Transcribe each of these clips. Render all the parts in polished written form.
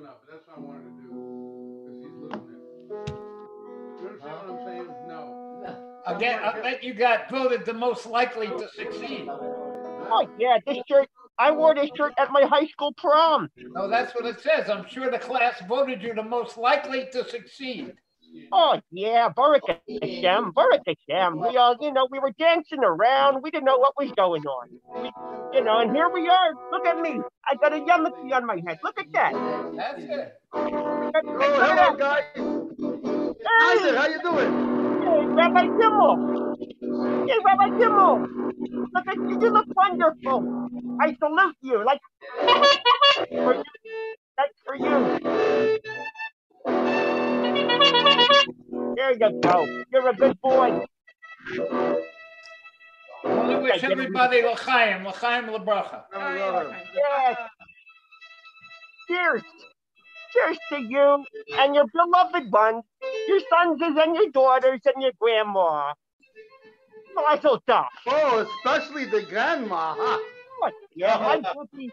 enough. That's what I wanted to do. Because he's losing it. You understand what I'm saying? No. I bet you got voted the most likely to succeed. Oh, yeah, this shirt. I wore this shirt at my high school prom. No, that's what it says. I'm sure the class voted you the most likely to succeed. Oh, yeah, Baruch Hashem, Baruch Hashem. We all, we were dancing around. We didn't know what was going on. And here we are. Look at me. I got a yarmulke on my head. Look at that. That's it. Oh, hello, guys. Hey, how you doing? Hey, Rabbi Kimmel. Hey, Rabbi Kimmel. Look at you. You look wonderful. I salute you. That's for you. There you go. You're a good boy. I want to wish everybody l'chaim l'bracha. Yes. Cheers. Cheers to you and your beloved ones, your sons and your daughters and your grandma. Mazel tov. Oh, especially the grandma, huh? Yeah, my bookie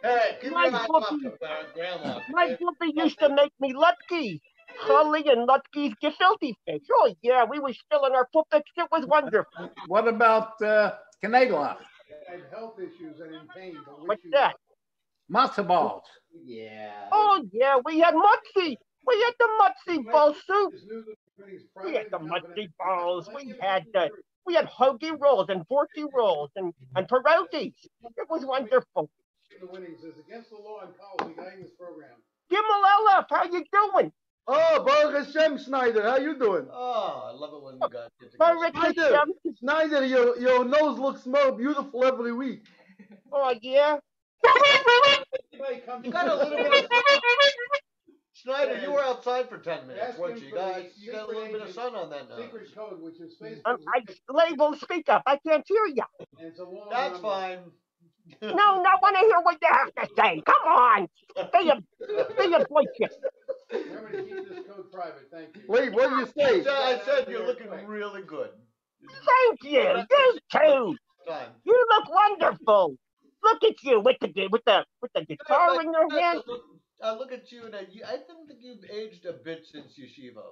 used to make me Lutkies. Holly and Lutkies gefilte fish. Oh, yeah, we were spilling our puppets. It was wonderful. What about Canagla? I had health issues and in pain. What's that? Matzo balls. Yeah. Oh, yeah, we had mutzi. We had the mutzi ball soup. We had the mutzi balls. We had hoagie rolls and forky rolls and pierogies. It was wonderful. The winnings is against the law in college guiding this program. Gimel Elef, how you doing? Oh, Baruch Hashem, Schneider, how you doing? Oh, I love it when you guys get together. Schneider, your nose looks more beautiful every week. Oh, yeah? You got a little bit of Schneider, you were outside for 10 minutes, weren't you? You got a little bit of sun on that nose. Secret code, which is Facebook. Label, speak up. I can't hear you. That's fine. No, I want to hear what you have to say. Come on. Be a boy kid. Remember to keep this code private. Thank you. Wait, what did you say? I said you're looking really good. Thank you. You too. You look wonderful. Look at you with the guitar in your hand. I look at you and I think you've aged a bit since yeshiva.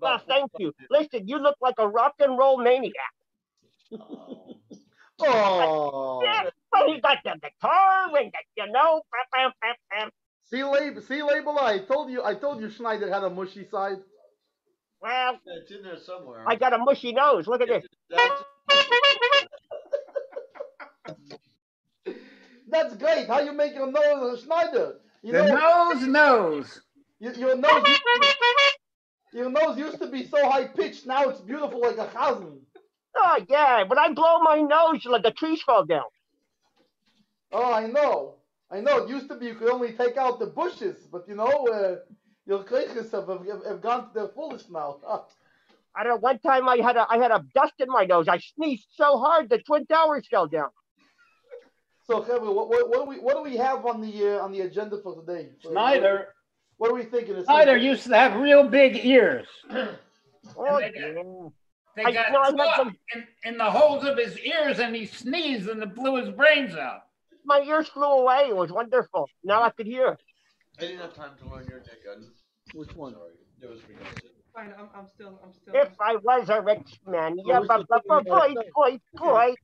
Well, thank you. Listen, you look like a rock and roll maniac. Oh. Yeah, but he got the guitar and bam. See, label. I told you, Schneider had a mushy side. Well, it's in there somewhere. I got a mushy nose. Look at this. That's great. How you make your nose, Schneider? Nose. Your nose used to be so high pitched. Now it's beautiful like a chazan. Oh yeah, when I blow my nose, like the trees fall down. Oh, I know. It used to be you could only take out the bushes, but your kriches have gone to their fullest now. I don't know. One time I had a dust in my nose. I sneezed so hard the Twin Towers fell down. So, Kevin, what do we have on the agenda for today? Schneider. What are we thinking? Schneider used to have real big ears. They got caught in the holes of his ears, and he sneezed, and it blew his brains out. My ears flew away. It was wonderful. Now I could hear. I didn't have time to learn your tikkun. Which one? Sorry, it was Fine, I'm still. If I was a rich man, boy.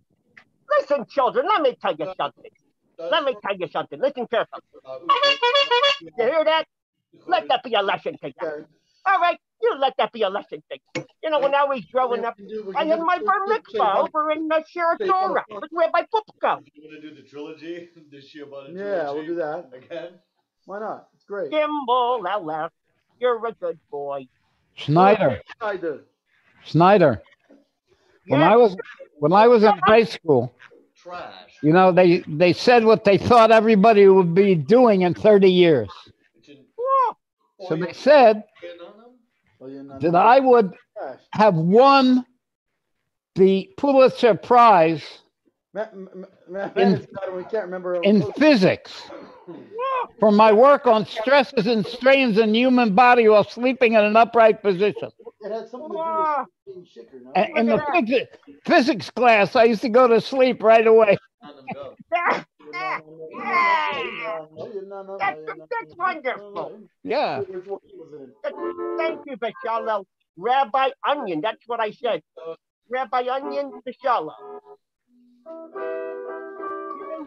Listen, children, let me tell you something. Listen carefully. You hear that? Let that be a lesson to you. All right, you let that be a lesson to you. When I was growing up, I had my bar mitzvah over in Shiratora with Rabbi Pupko. You want to do the trilogy? The Shiobata trilogy? Yeah, we'll do that. Again? Why not? It's great. Gimbal, LF, you're a good boy. Schneider. Yes. When I was in high school, trash. They said what they thought everybody would be doing in 30 years. So they said that I would have won the Pulitzer Prize in physics for my work on stresses and strains in human body while sleeping in an upright position. It had something to do with being sicker, no? In the physics class, I used to go to sleep right away. That's wonderful. Yeah. Thank you, Bashallo. Rabbi Onion, that's what I said. Rabbi Onion, Bashallo.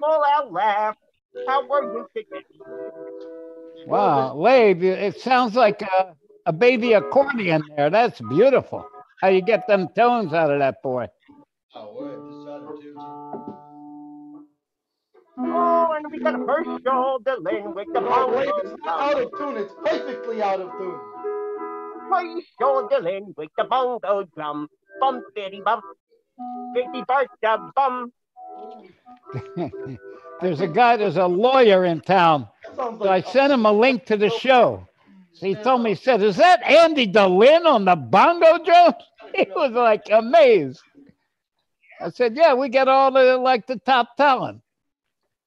I'll laugh. How are you today? Wow, Labe, it sounds like a baby accordion there. That's beautiful. How you get them tones out of that boy? Oh, and we got Herschel Dylan with the bongo. It's not out of tune. It's perfectly out of tune. Herschel Dylan with the bongo drum. Bum, bitty bum. Bitty bart bum. There's a lawyer in town. So I sent him a link to the show. So he told me, he said, is that Andy Delin on the bongo drum? He was like amazed. I said, yeah, we get all the top talent.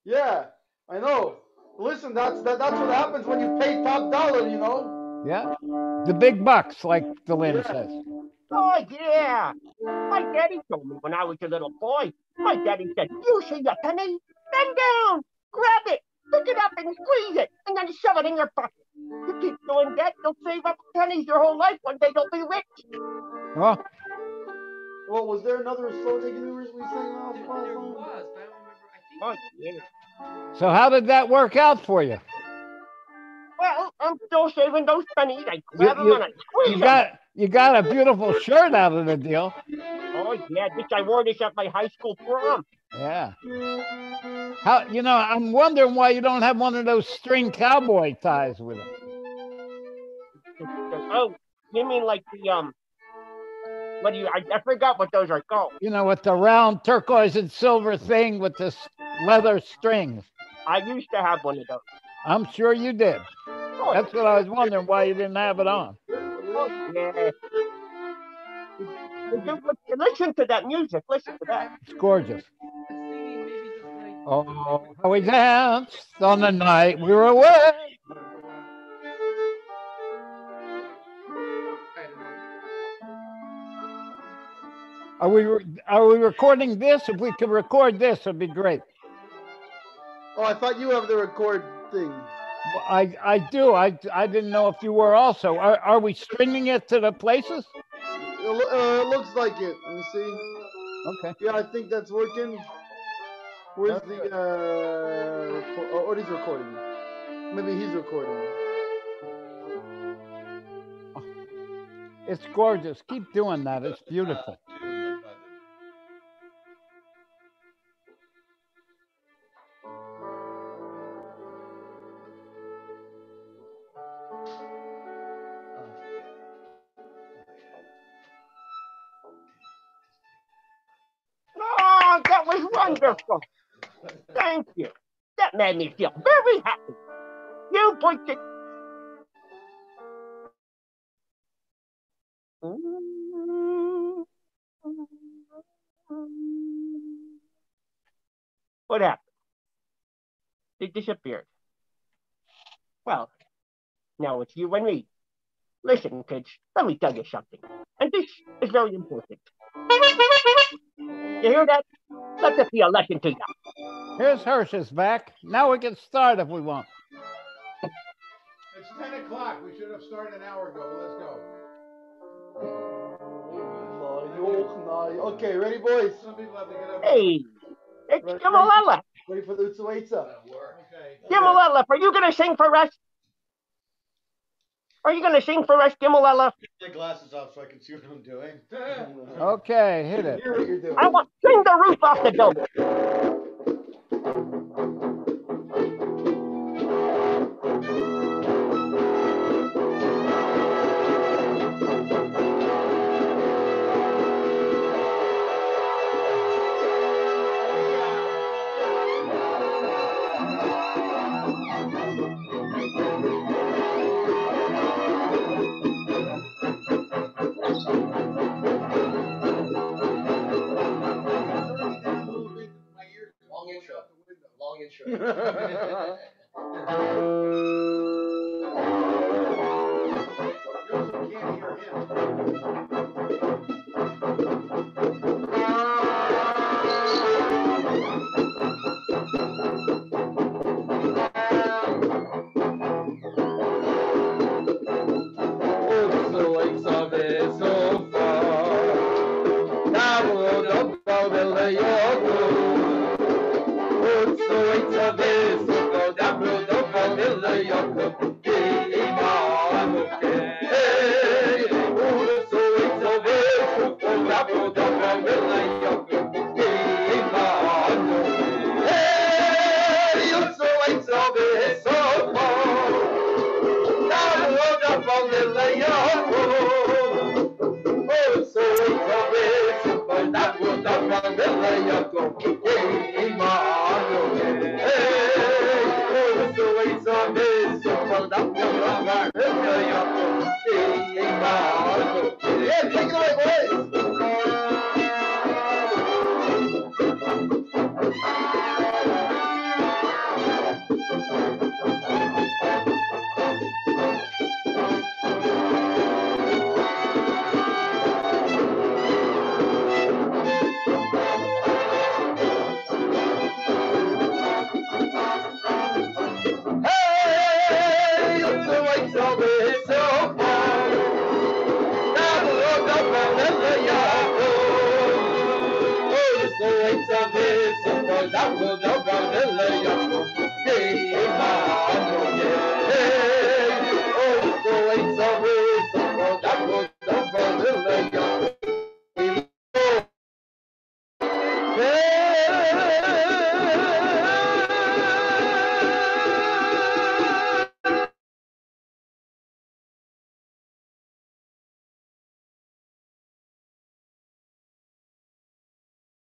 Yeah, I know. Listen, that's what happens when you pay top dollar, you know? Yeah, the big bucks, like Delin says. Oh, yeah. My daddy told me when I was a little boy. My daddy said, you see a penny? Bend down, grab it, pick it up and squeeze it, and then shove it in your pocket. You keep doing that, you'll save up pennies your whole life. One day you'll be rich. Well, was there another slow taking we sang last There song? was, but I don't remember. I think. Oh, yeah. so how did that work out for you? Well, I'm still saving those pennies. I grab them and I squeeze them. You got a beautiful shirt out of the deal. Oh, yeah, I wore this at my high school prom. Yeah. I'm wondering why you don't have one of those string cowboy ties with it. Oh, you mean like the I forgot what those are called. With the round turquoise and silver thing with the leather strings. I used to have one of those. I'm sure you did. Oh, that's what I was wondering, why you didn't have it on. Oh, yeah. Listen to that music. Listen to that. It's gorgeous. Oh, how we danced on the night we were away. Are we recording this? If we could record this, it'd be great. Oh, I thought you have the record thing. Well, I do. I didn't know if you were also. Are we stringing it to the places? It looks like it. Let me see. Okay. Yeah, I think that's working. Where's the he's recording. Maybe he's recording. It's gorgeous. Keep doing that. It's beautiful. Oh, that was wonderful. Thank you. That made me feel very happy. You put it. What happened? They disappeared. Well, now it's you and me. Listen, kids, let me tell you something. And this is very important. You hear that? Let this be a lesson to you. Here's Hirsch's back. Now we can start if we want. It's 10 o'clock. We should have started an hour ago. Let's go. Okay, ready, boys? Some people have to get up. Hey, it's Gimalala. Ready for the Utsuwaitza? Okay. Gimalala, are you going to sing for us? Are you going to sing for us, Gimalala? Take glasses off so I can see what I'm doing. Okay, hit it. Hear what you're doing. I want to sing the roof off the building. Yeah, take it away, boys.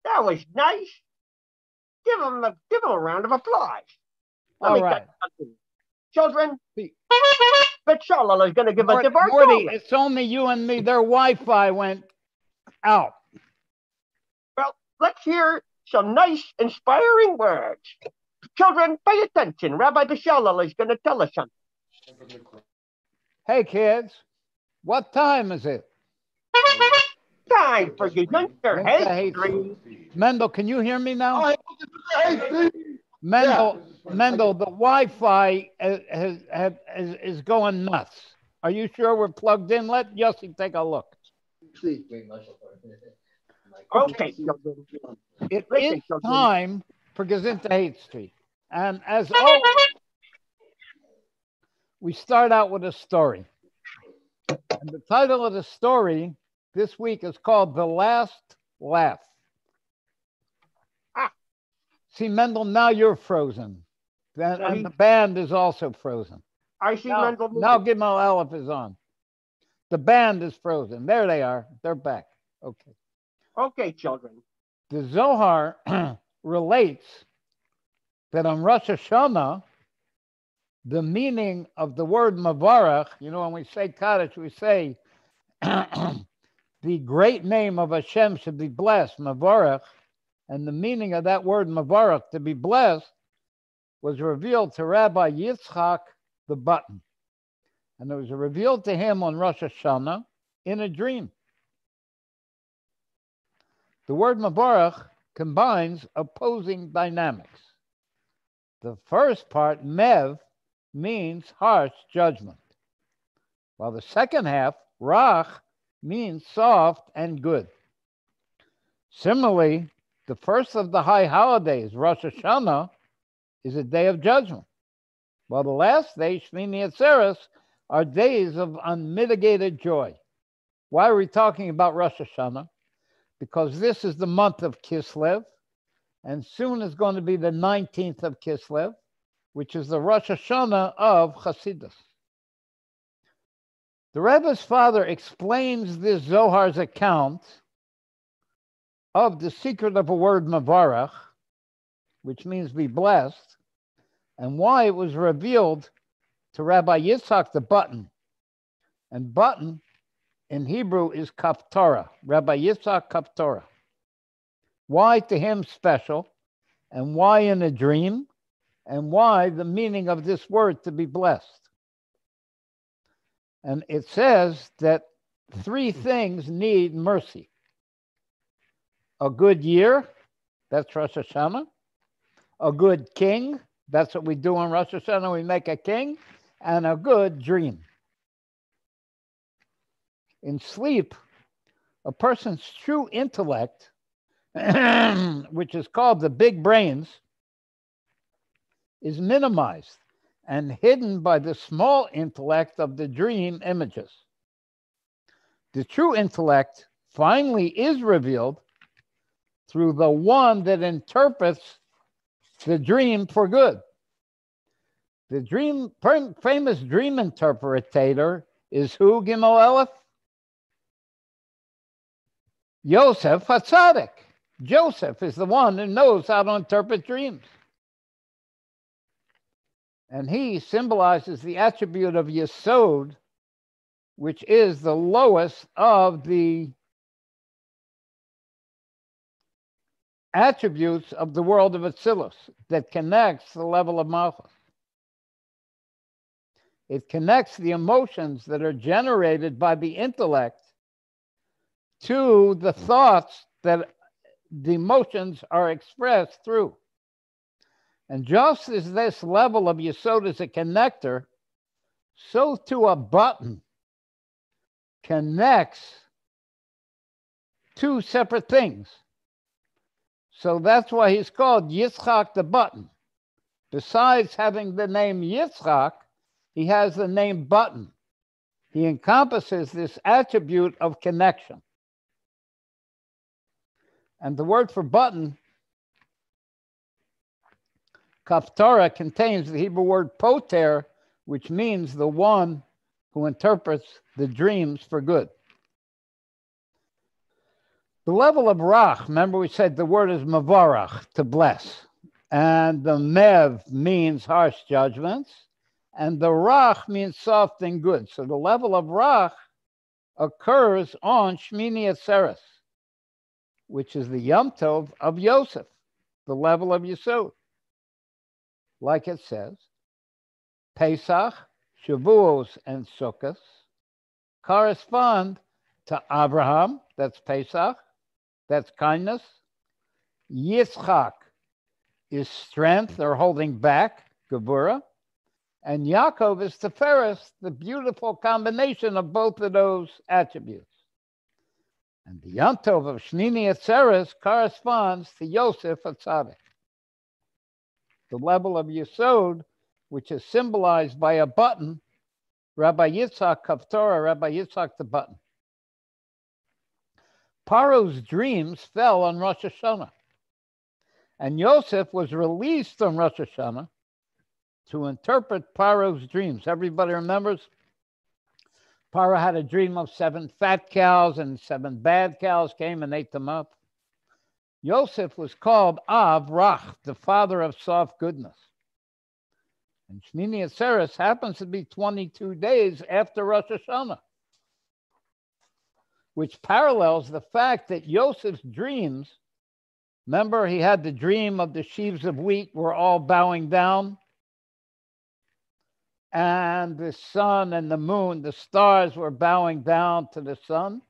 That was nice. Give him a round of applause. All right. Children, but Shalala is going to give a divorce. Morty, it's only you and me. Their Wi-Fi went out. Well, let's hear some nice, inspiring words. Children, pay attention. Rabbi Bishalala is going to tell us something. Hey, kids, what time is it? Time for Gezintahait. Mendel, can you hear me now? Mendel, the Wi-Fi is going nuts. Are you sure we're plugged in? Let Yossi take a look. Okay. It is time for Gezintahait Street. And as always, we start out with a story. And the title of the story this week is called The Last Laugh. See, Mendel, now you're frozen. And the band is also frozen. I see Mendel. Now Gimel Aleph is on. The band is frozen. There they are. They're back. Okay. Okay, children. The Zohar relates that on Rosh Hashanah, the meaning of the word Mavarach, you know, when we say Kaddish, we say the great name of Hashem should be blessed, Mavarach, and the meaning of that word Mavarach, to be blessed, was revealed to Rabbi Yitzchak the Button. And it was revealed to him on Rosh Hashanah in a dream. The word Mavarach combines opposing dynamics. The first part, Mev, means harsh judgment, while the second half, Rach, means soft and good. Similarly, the first of the high holidays, Rosh Hashanah, is a day of judgment, while the last day, Shmini Atzeres, are days of unmitigated joy. Why are we talking about Rosh Hashanah? Because this is the month of Kislev, and soon is going to be the 19th of Kislev, which is the Rosh Hashanah of Hasidus. The Rebbe's father explains this Zohar's account of the secret of a word Mavarach, which means be blessed, and why it was revealed to Rabbi Yitzchak the Button. And Button in Hebrew is Kaptorah, Rabbi Yitzchak Kaptorah. Why to him special, and why in a dream, and why the meaning of this word to be blessed. And it says that three things need mercy. A good year, that's Rosh Hashanah. A good king, that's what we do on Rosh Hashanah, we make a king. And a good dream. In sleep, a person's true intellect, which is called the big brains, is minimized and hidden by the small intellect of the dream images. The true intellect finally is revealed through the one that interprets the dream for good. The famous dream interpretator is who, Gimel Aleph? Yosef HaTzadik. Joseph is the one who knows how to interpret dreams. And he symbolizes the attribute of Yesod, which is the lowest of the attributes of the world of Atzilus that connects the level of Malchus. It connects the emotions that are generated by the intellect to the thoughts that the emotions are expressed through. And just as this level of Yesod is a connector, so too a button connects two separate things. So that's why he's called Yitzchak the button. Besides having the name Yitzchak, he has the name button. He encompasses this attribute of connection. And the word for button, Kaptara, contains the Hebrew word poter, which means the one who interprets the dreams for good. The level of Rach, remember we said the word is Mavarach, to bless. And the Mev means harsh judgments. And the Rach means soft and good. So the level of Rach occurs on Shmini Atzeres, which is the Yom Tov of Yosef, the level of Yesod. Like it says, Pesach, Shavuos, and Sukkot correspond to Abraham, that's Pesach, that's kindness. Yitzchak is strength or holding back, Gevurah. And Yaakov is Tiferes, the beautiful combination of both of those attributes. And the Yom Tov of Shmini Atzeres corresponds to Yosef Atzadik, the level of Yesod, which is symbolized by a button, Rabbi Yitzhak Kaftorah, Rabbi Yitzhak the button. Paro's dreams fell on Rosh Hashanah, and Yosef was released on Rosh Hashanah to interpret Paro's dreams. Everybody remembers? Paro had a dream of 7 fat cows and 7 bad cows came and ate them up. Yosef was called Av Rach, the father of soft goodness. And Shmini Atzeres happens to be 22 days after Rosh Hashanah, which parallels the fact that Yosef's dreams, remember he had the dream of the sheaves of wheat were all bowing down, and the sun and the moon, the stars were bowing down to the sun.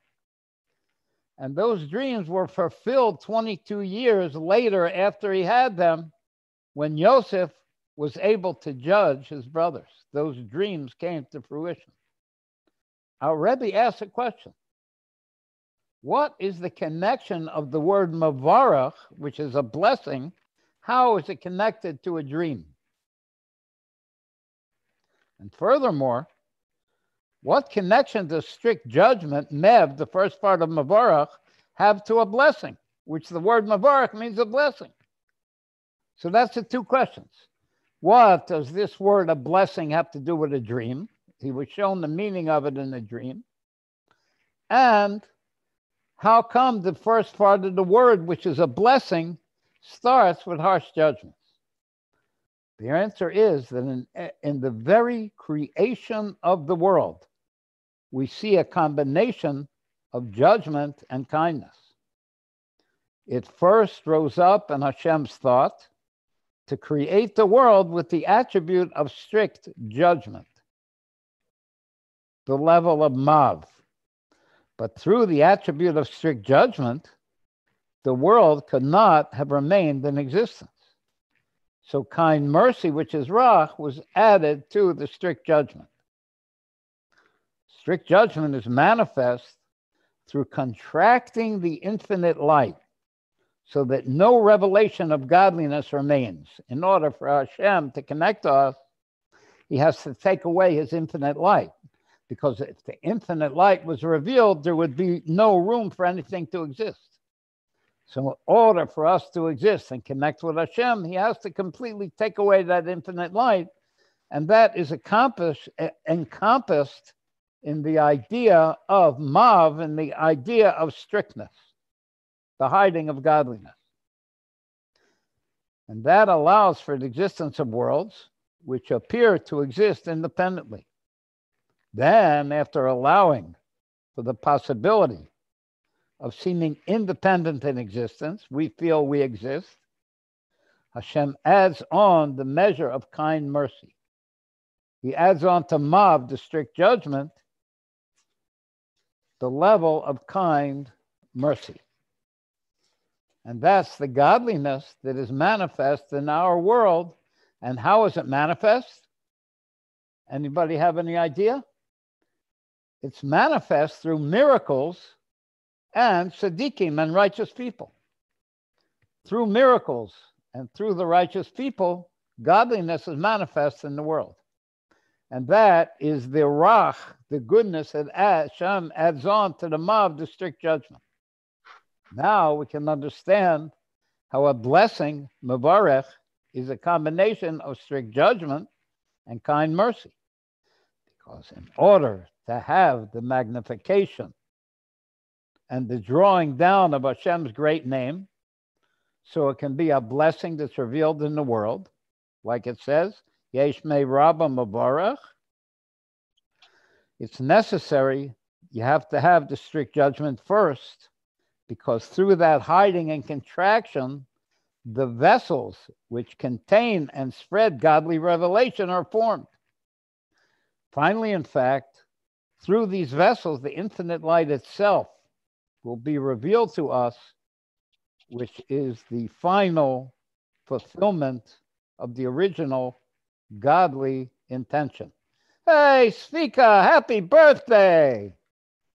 And those dreams were fulfilled 22 years later after he had them, when Yosef was able to judge his brothers. Those dreams came to fruition. Our Rebbe asked a question. What is the connection of the word mavarach, which is a blessing? How is it connected to a dream? And furthermore, what connection does strict judgment, mev, the first part of mavarach, have to a blessing, which the word mavarach means a blessing? So that's the two questions. What does this word, a blessing, have to do with a dream? He was shown the meaning of it in a dream. And how come the first part of the word, which is a blessing, starts with harsh judgments? The answer is that in the very creation of the world, we see a combination of judgment and kindness. It first rose up in Hashem's thought to create the world with the attribute of strict judgment, the level of Mav. But through the attribute of strict judgment, the world could not have remained in existence. So kind mercy, which is Rach, was added to the strict judgment. Strict judgment is manifest through contracting the infinite light so that no revelation of godliness remains. In order for Hashem to connect to us, he has to take away his infinite light. Because if the infinite light was revealed, there would be no room for anything to exist. So in order for us to exist and connect with Hashem, he has to completely take away that infinite light. And that is encompassed in the idea of Mav and the idea of strictness. the hiding of godliness. And that allows for the existence of worlds which appear to exist independently. Then, after allowing for the possibility of seeming independent in existence, we feel we exist, Hashem adds on the measure of kind mercy. He adds on to Mav, the strict judgment, the level of kind mercy. And that's the godliness that is manifest in our world. And how is it manifest? Anybody have any idea? It's manifest through miracles and tzaddikim and righteous people. Through miracles and through the righteous people, godliness is manifest in the world. And that is the rach, the goodness that Hashem adds on to the mav, the strict judgment. Now we can understand how a blessing, mevarech, is a combination of strict judgment and kind mercy. Because in order to have the magnification and the drawing down of Hashem's great name, so it can be a blessing that's revealed in the world, like it says, Yesh me rabba mevarech, it's necessary, you have to have the strict judgment first, because through that hiding and contraction, the vessels which contain and spread godly revelation are formed. Finally, in fact, through these vessels, the infinite light itself will be revealed to us, which is the final fulfillment of the original godly intention. Hey, Svika, happy birthday!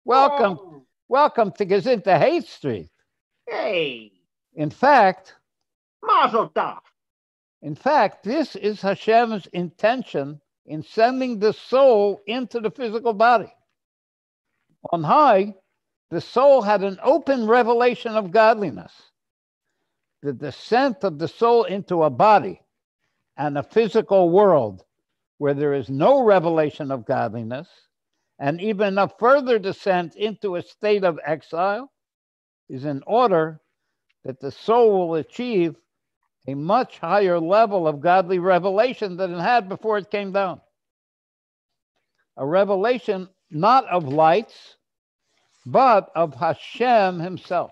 Welcome. Oh. Welcome to Gezintahait Street. Hey, In fact, Mazel Tov. this is Hashem's intention in sending the soul into the physical body. On high, the soul had an open revelation of godliness. The descent of the soul into a body and a physical world where there is no revelation of godliness, and even a further descent into a state of exile, is in order that the soul will achieve a much higher level of godly revelation than it had before it came down. A revelation not of lights, but of Hashem himself.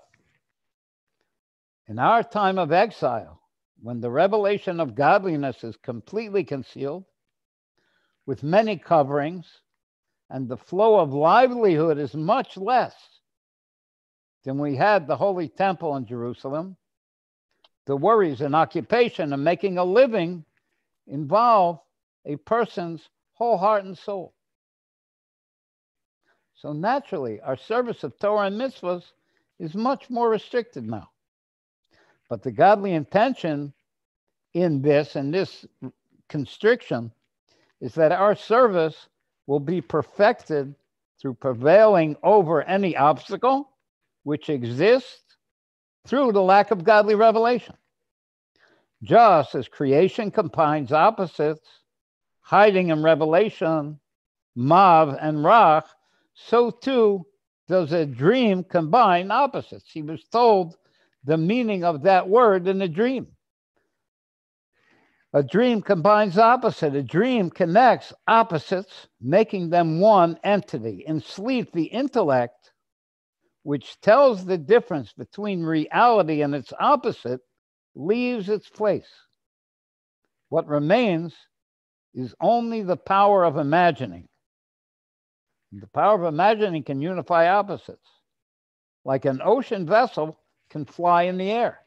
In our time of exile, when the revelation of godliness is completely concealed, with many coverings, and the flow of livelihood is much less than we had the Holy Temple in Jerusalem, the worries and occupation of making a living involve a person's whole heart and soul. So naturally, our service of Torah and mitzvahs is much more restricted now. But the godly intention in this constriction is that our service will be perfected through prevailing over any obstacle which exists through the lack of godly revelation. Just as creation combines opposites, hiding and revelation, mav and rach, so too does a dream combine opposites. He was told the meaning of that word in a dream. A dream combines opposite. A dream connects opposites, making them one entity. In sleep, the intellect, which tells the difference between reality and its opposite, leaves its place. What remains is only the power of imagining. The power of imagining can unify opposites, like an ocean vessel can fly in the air.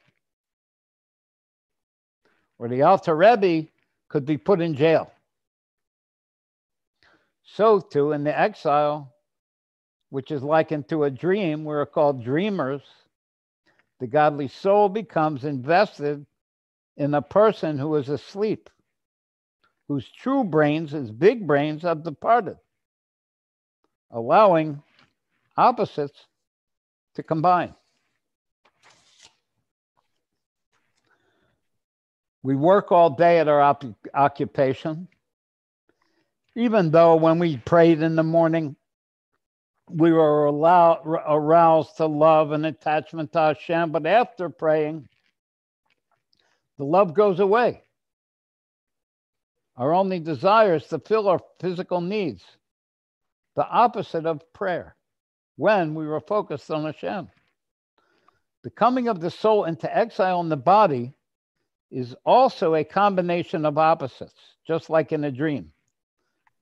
Or the Alter Rebbe could be put in jail. So too in the exile, which is likened to a dream, we're called dreamers, the godly soul becomes invested in a person who is asleep, whose true brains, his big brains, have departed, allowing opposites to combine. We work all day at our occupation, even though when we prayed in the morning, we were aroused to love and attachment to Hashem, but after praying, the love goes away. Our only desire is to fill our physical needs, the opposite of prayer, when we were focused on Hashem. The coming of the soul into exile in the body is also a combination of opposites, just like in a dream,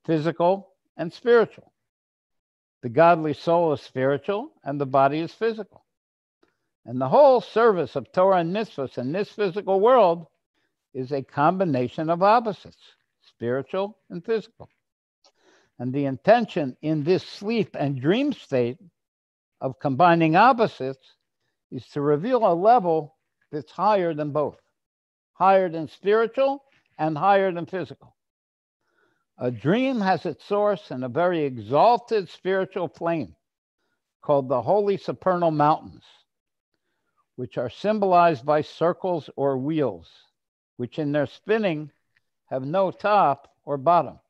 physical and spiritual. The godly soul is spiritual and the body is physical. And the whole service of Torah and mitzvahs in this physical world is a combination of opposites, spiritual and physical. And the intention in this sleep and dream state of combining opposites is to reveal a level that's higher than both, higher than spiritual and higher than physical. A dream has its source in a very exalted spiritual plane called the Holy Supernal Mountains, which are symbolized by circles or wheels, which in their spinning have no top or bottom.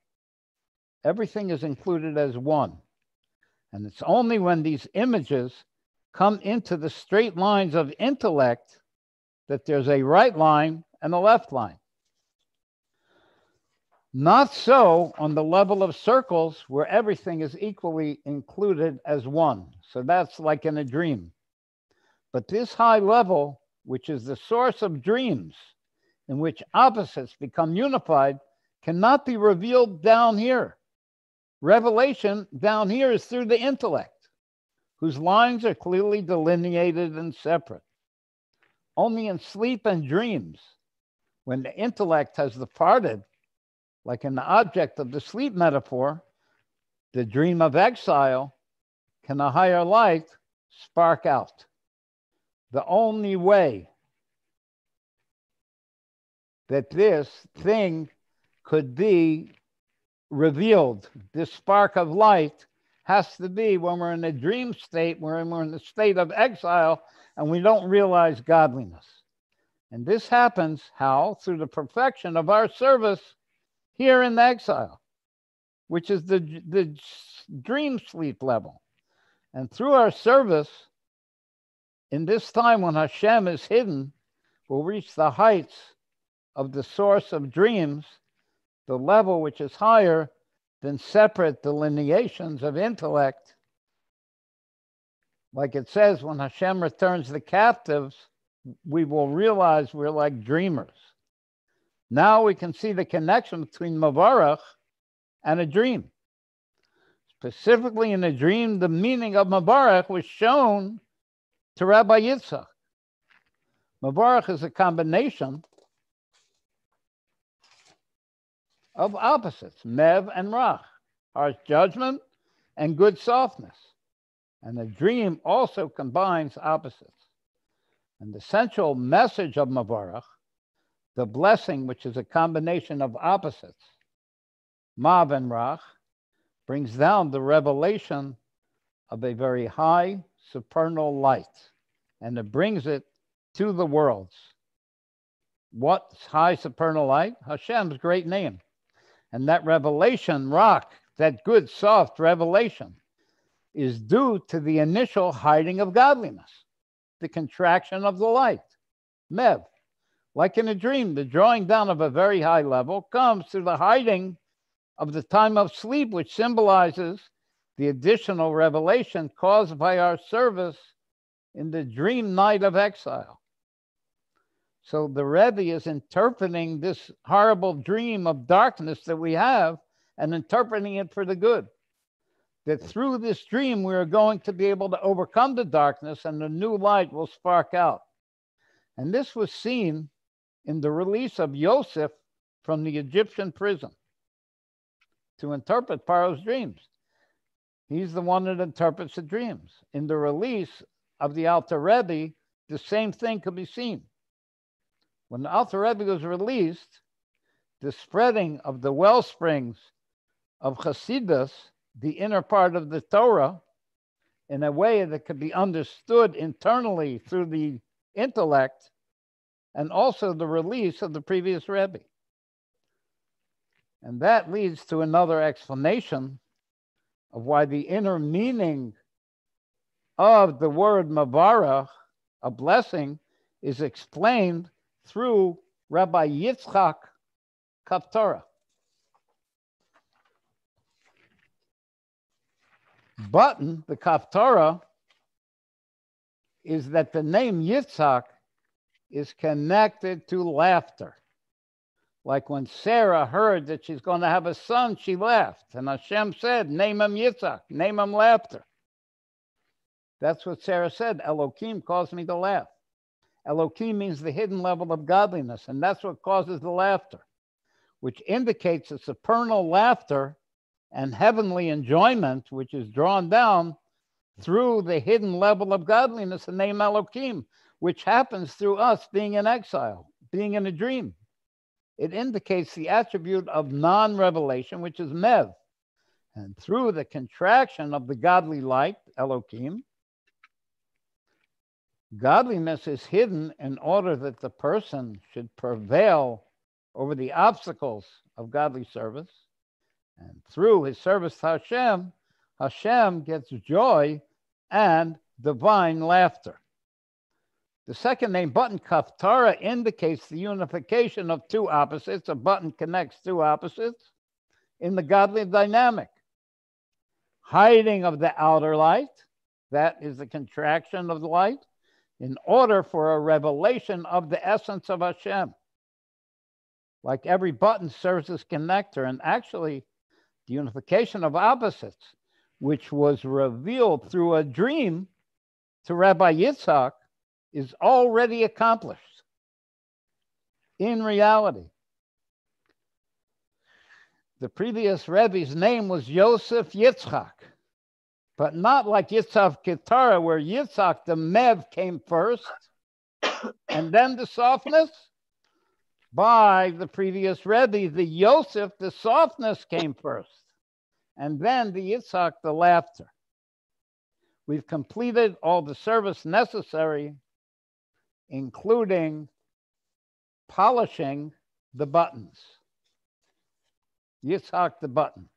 Everything is included as one. And it's only when these images come into the straight lines of intellect that there's a right line and a left line. Not so on the level of circles where everything is equally included as one. So that's like in a dream. But this high level, which is the source of dreams, in which opposites become unified, cannot be revealed down here. Revelation down here is through the intellect, whose lines are clearly delineated and separate. Only in sleep and dreams, when the intellect has departed, like in the object of the sleep metaphor, the dream of exile, can a higher light spark out. The only way that this thing could be revealed, this spark of light, has to be when we're in a dream state, when we're in the state of exile, and we don't realize godliness. And this happens how? Through the perfection of our service here in the exile, which is the dream sleep level. And through our service, in this time when Hashem is hidden, we'll reach the heights of the source of dreams, the level which is higher than separate delineations of intellect. Like it says, when Hashem returns the captives, we will realize we're like dreamers. Now we can see the connection between Mavarach and a dream. Specifically in a dream, the meaning of Mavarach was shown to Rabbi Yitzchak. Mavarach is a combination of opposites, Mev and Rach, harsh judgment and good softness. And the dream also combines opposites. And the central message of Mavarach, the blessing, which is a combination of opposites, Mav and Rach, brings down the revelation of a very high supernal light, and it brings it to the worlds. What's high supernal light? Hashem's great name. And that revelation, Rach, that good, soft revelation, is due to the initial hiding of godliness, the contraction of the light, Mev. Like in a dream, the drawing down of a very high level comes through the hiding of the time of sleep, which symbolizes the additional revelation caused by our service in the dream night of exile. So the Rebbe is interpreting this horrible dream of darkness that we have and interpreting it for the good. That through this dream, we are going to be able to overcome the darkness and the new light will spark out. And this was seen in the release of Yosef from the Egyptian prison to interpret Pharaoh's dreams. He's the one that interprets the dreams. In the release of the Alter Rebbe, the same thing could be seen. When the Alter Rebbe was released, the spreading of the wellsprings of Hasidus, the inner part of the Torah, in a way that could be understood internally through the intellect, and also the release of the previous Rebbe. And that leads to another explanation of why the inner meaning of the word Mavarach, a blessing, is explained through Rabbi Yitzchak Kaptorah. Button, the Kaptorah, is that the name Yitzchak is connected to laughter. Like when Sarah heard that she's going to have a son, she laughed. And Hashem said, name him Yitzchak, name him laughter. That's what Sarah said. Elohim caused me to laugh. Elohim means the hidden level of godliness, and that's what causes the laughter, which indicates a supernal laughter and heavenly enjoyment, which is drawn down through the hidden level of godliness, the name Elohim, which happens through us being in exile, being in a dream. It indicates the attribute of non-revelation, which is Mev. And through the contraction of the godly light, Elohim, godliness is hidden in order that the person should prevail over the obstacles of godly service. And through his service to Hashem, Hashem gets joy and divine laughter. The second name, button Kaptorah, indicates the unification of two opposites. A button connects two opposites in the godly dynamic. Hiding of the outer light, that is the contraction of the light, in order for a revelation of the essence of Hashem. Like every button serves as connector, and actually the unification of opposites, which was revealed through a dream to Rabbi Yitzchak, is already accomplished in reality. The previous Rebbe's name was Yosef Yitzchak, but not like Yitzchak Ketara, where Yitzchak, the Mev, came first, and then the softness. By the previous Rebbe, the Yosef, the softness, came first, and then the Yitzchak, the laughter. We've completed all the service necessary, including polishing the buttons. Yitzchak, the button.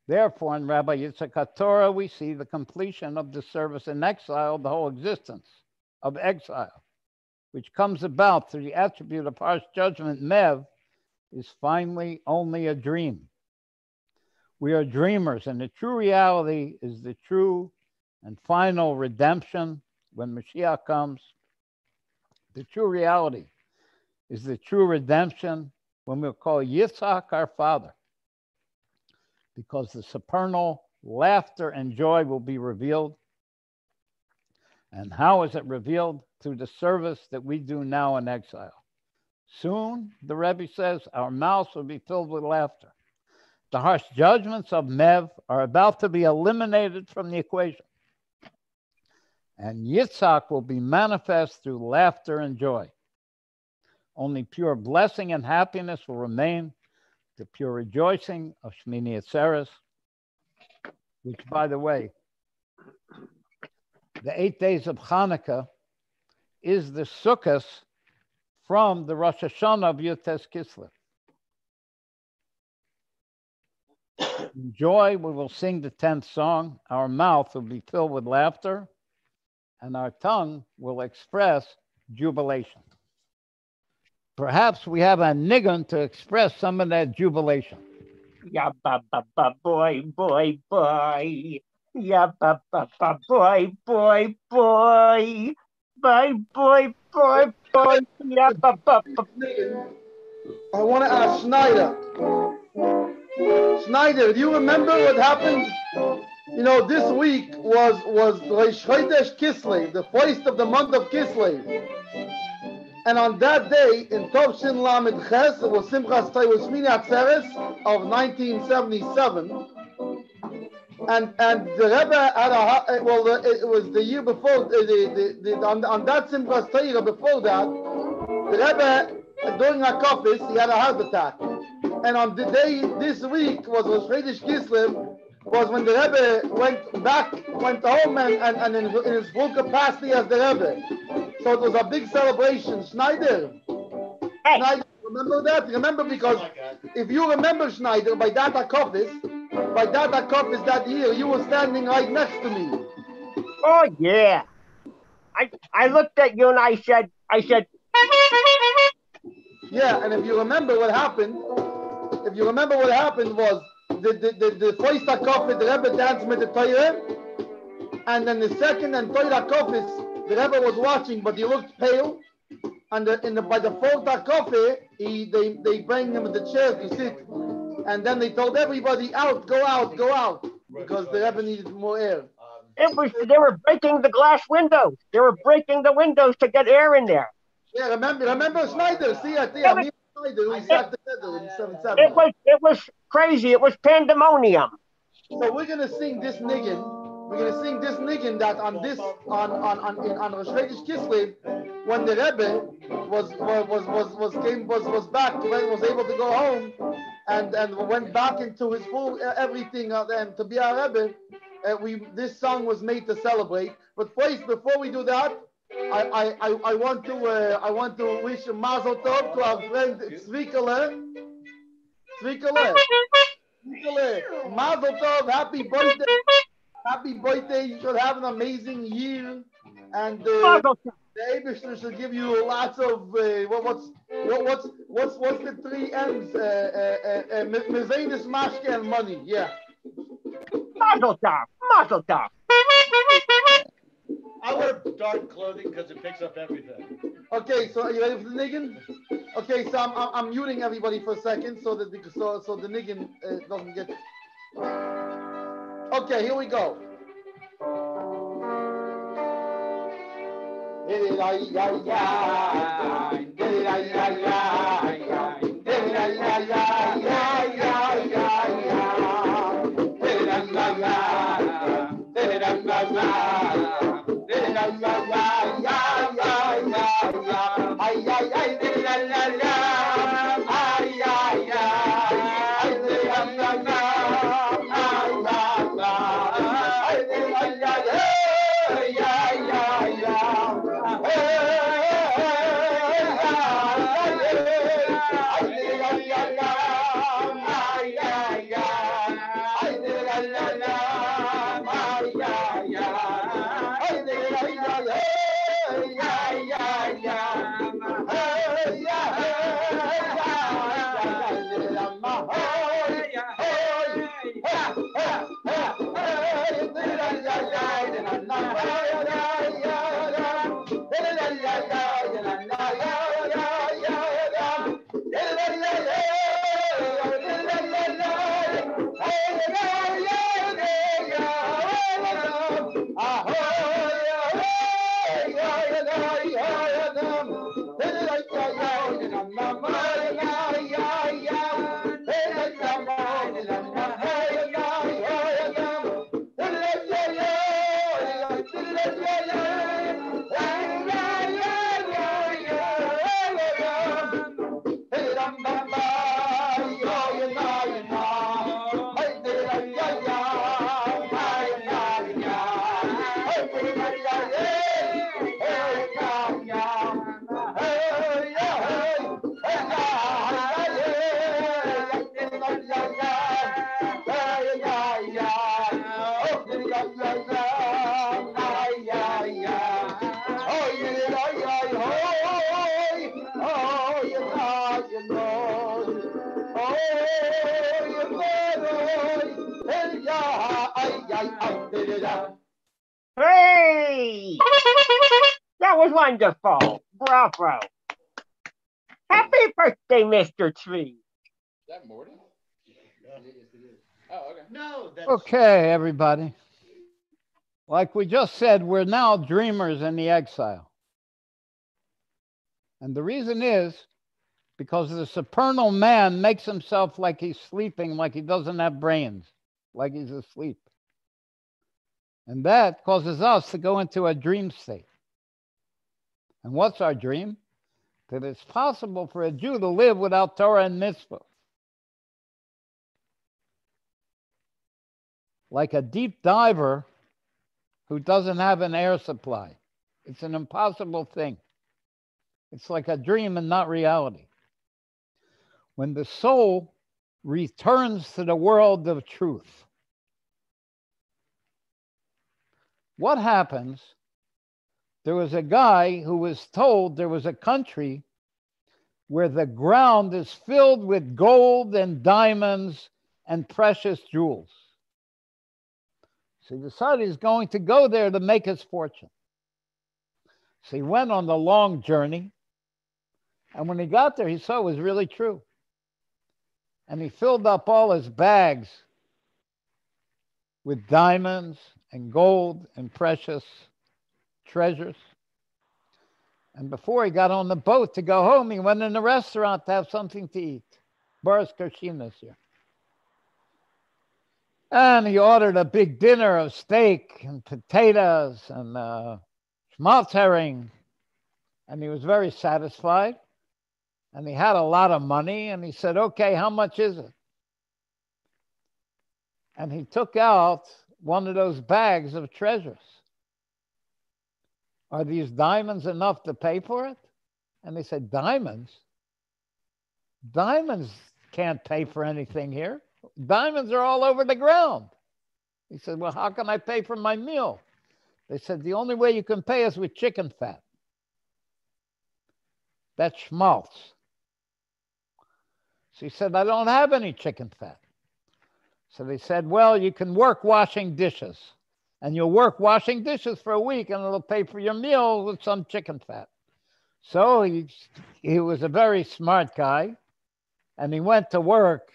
Therefore, in Rabbi Yitzchak HaTorah, we see the completion of the service in exile, the whole existence of exile, which comes about through the attribute of harsh judgment, Mev, is finally only a dream. We are dreamers, and the true reality is the true and final redemption when Mashiach comes. The true reality is the true redemption when we'll call Yitzhak our father, because the supernal laughter and joy will be revealed. And how is it revealed? Through the service that we do now in exile. Soon, the Rebbe says, our mouths will be filled with laughter. The harsh judgments of Mev are about to be eliminated from the equation. And Yitzhak will be manifest through laughter and joy. Only pure blessing and happiness will remain, the pure rejoicing of Shmini Atzeres, which, by the way, the 8 days of Hanukkah is the Sukkot from the Rosh Hashanah of Yutes Kislev. In joy, we will sing the 10th song. Our mouth will be filled with laughter, and our tongue will express jubilation. Perhaps we have a niggun to express some of that jubilation. Ya ba ba ba boy boy boy. Ya ba ba ba boy boy boy. Boy boy boy boy. Ya ba ba ba. I want to ask Schneider. Schneider, do you remember what happened? You know, this week was Rosh Chodesh Kislev, the first of the month of Kislev. And on that day, in Tov Shin Lamed Ches, it was Simchas Torah, Shmini Atzeres of 1977. And the Rebbe had it was the year before, on that Simchas Torah before that, the Rebbe, during HaKofis, he had a heart attack. And on the day, this week, was Rosh Chodesh Kislev, was when the Rebbe went home and in his full capacity as the Rebbe. So it was a big celebration. Schneider, Hey. Schneider, remember that? Remember, because if you remember, Schneider, by that HaKofis, by that cup is that year. You were standing right next to me. Oh yeah. I looked at you and I said. Yeah, and if you remember what happened was the first kofis, the Rebbe danced with the Torah, and then the second and third kofis, the Rebbe was watching, but he looked pale. And by the fourth kofi, they bring him the chair to sit, and then they told everybody go out, because the Rebbe needed more air. They were breaking the glass windows. They were breaking the windows to get air in there. Yeah, remember Schneider? See, I think me and Schneider, we sat together in 77. It was crazy. It was pandemonium. So we're gonna sing this niggin. We're gonna sing this niggin that on Rosh Chodesh Kislev, when the Rebbe was back, was able to go home, and went back into his full everything, and to be our Rebbe. This song was made to celebrate. But first, before we do that, I want to wish a mazel tov to our friend Zvikale. Mazel tov, happy birthday. You should have an amazing year, and the Eibishter should give you lots of what's the three M's? Mercedes, Mashke, and money. Yeah. Mazel tov. I wear dark clothing because it picks up everything. Okay, so are you ready for the niggin? Okay, so I'm muting everybody for a second so that the niggin doesn't get. Okay, here we go. Hey! That was wonderful. Bravo. Happy birthday, Mr. Tree. Is that Morty? Yes, it is. Oh, okay. No, that's... Okay, everybody. Like we just said, we're now dreamers in the exile. And the reason is because the supernal man makes himself like he's sleeping, like he doesn't have brains, like he's asleep. And that causes us to go into a dream state. And what's our dream? That it's possible for a Jew to live without Torah and mitzvah. Like a deep diver who doesn't have an air supply. It's an impossible thing. It's like a dream and not reality. When the soul returns to the world of truth. What happens? There was a guy who was told there was a country where the ground is filled with gold and diamonds and precious jewels. So he decided he's going to go there to make his fortune. So he went on the long journey. And when he got there, he saw it was really true. And he filled up all his bags with diamonds and gold and precious treasures. And before he got on the boat to go home, he went in a restaurant to have something to eat. Boris Kershim this year. And he ordered a big dinner of steak and potatoes and schmaltz herring. And he was very satisfied. And he had a lot of money. And he said, okay, how much is it? And he took out one of those bags of treasures. Are these diamonds enough to pay for it? And they said, diamonds? Diamonds can't pay for anything here. Diamonds are all over the ground. He said, well, how can I pay for my meal? They said, the only way you can pay is with chicken fat. That's schmaltz. So he said, I don't have any chicken fat. So they said, well, you can work washing dishes. And you'll work washing dishes for a week and it'll pay for your meal with some chicken fat. So he was a very smart guy. And he went to work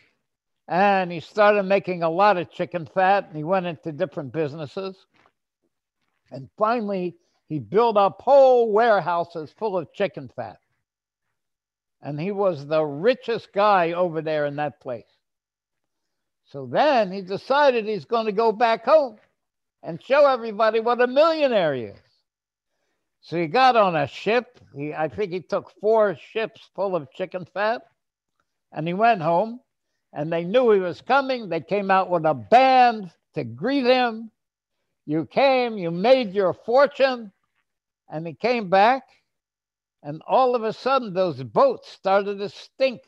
and he started making a lot of chicken fat. And he went into different businesses. And finally, he built up whole warehouses full of chicken fat. And he was the richest guy over there in that place. So then he decided he's going to go back home and show everybody what a millionaire he is. So he got on a ship. I think he took 4 ships full of chicken fat. And he went home. And they knew he was coming. They came out with a band to greet him. You came, you made your fortune. And he came back. And all of a sudden, those boats started to stink.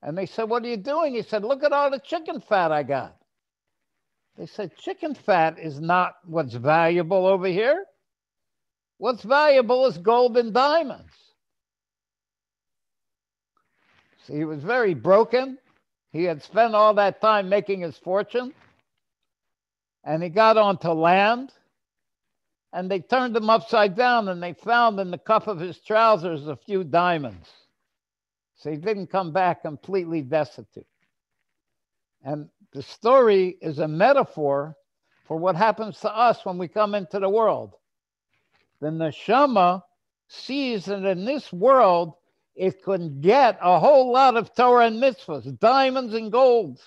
And they said, what are you doing? He said, look at all the chicken fat I got. They said, chicken fat is not what's valuable over here. What's valuable is gold and diamonds. So he was very broken. He had spent all that time making his fortune. And he got onto land. And they turned him upside down and they found in the cuff of his trousers a few diamonds. So he didn't come back completely destitute. And the story is a metaphor for what happens to us when we come into the world. The neshama sees that in this world, it can get a whole lot of Torah and mitzvahs, diamonds and golds.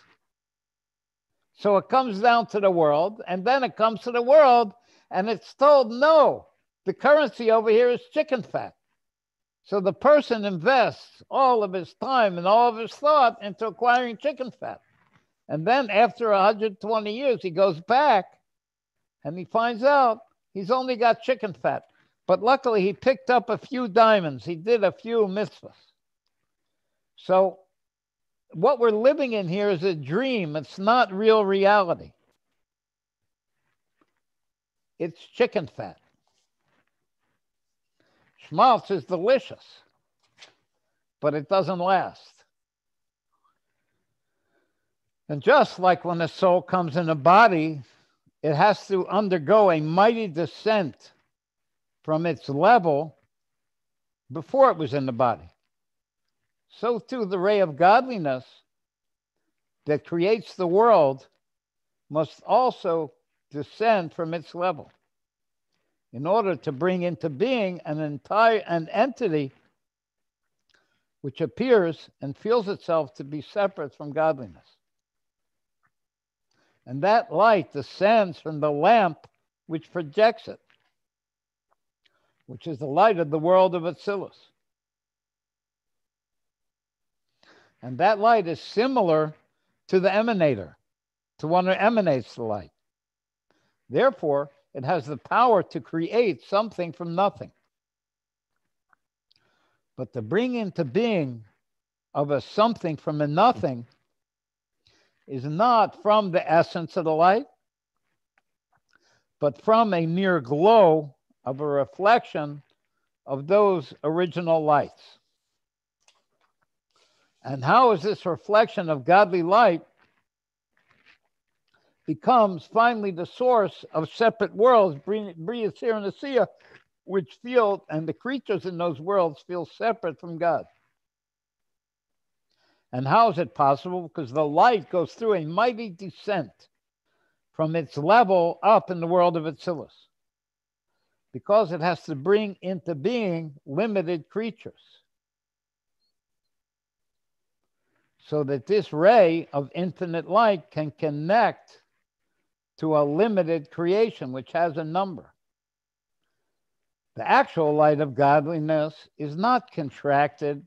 So it comes down to the world, and then it comes to the world, and it's told, no, the currency over here is chicken fat. So the person invests all of his time and all of his thought into acquiring chicken fat. And then after 120 years, he goes back and he finds out he's only got chicken fat. But luckily, he picked up a few diamonds. He did a few mitzvahs. So what we're living in here is a dream. It's not real reality. It's chicken fat. Schmaltz is delicious, but it doesn't last. And just like when the soul comes in a body, it has to undergo a mighty descent from its level before it was in the body. So too the ray of godliness that creates the world must also descend from its level in order to bring into being an entity which appears and feels itself to be separate from godliness. And that light descends from the lamp which projects it, which is the light of the world of Atzilus. And that light is similar to the emanator, to one who emanates the light. Therefore, it has the power to create something from nothing. But to bring into being of a something from a nothing is not from the essence of the light, but from a mere glow of a reflection of those original lights. And how is this reflection of godly light becomes finally the source of separate worlds, Bria Serenisia, which feel, and the creatures in those worlds feel separate from God. And how is it possible? Because the light goes through a mighty descent from its level up in the world of Atzilus. Because it has to bring into being limited creatures. So that this ray of infinite light can connect to a limited creation, which has a number. The actual light of godliness is not contracted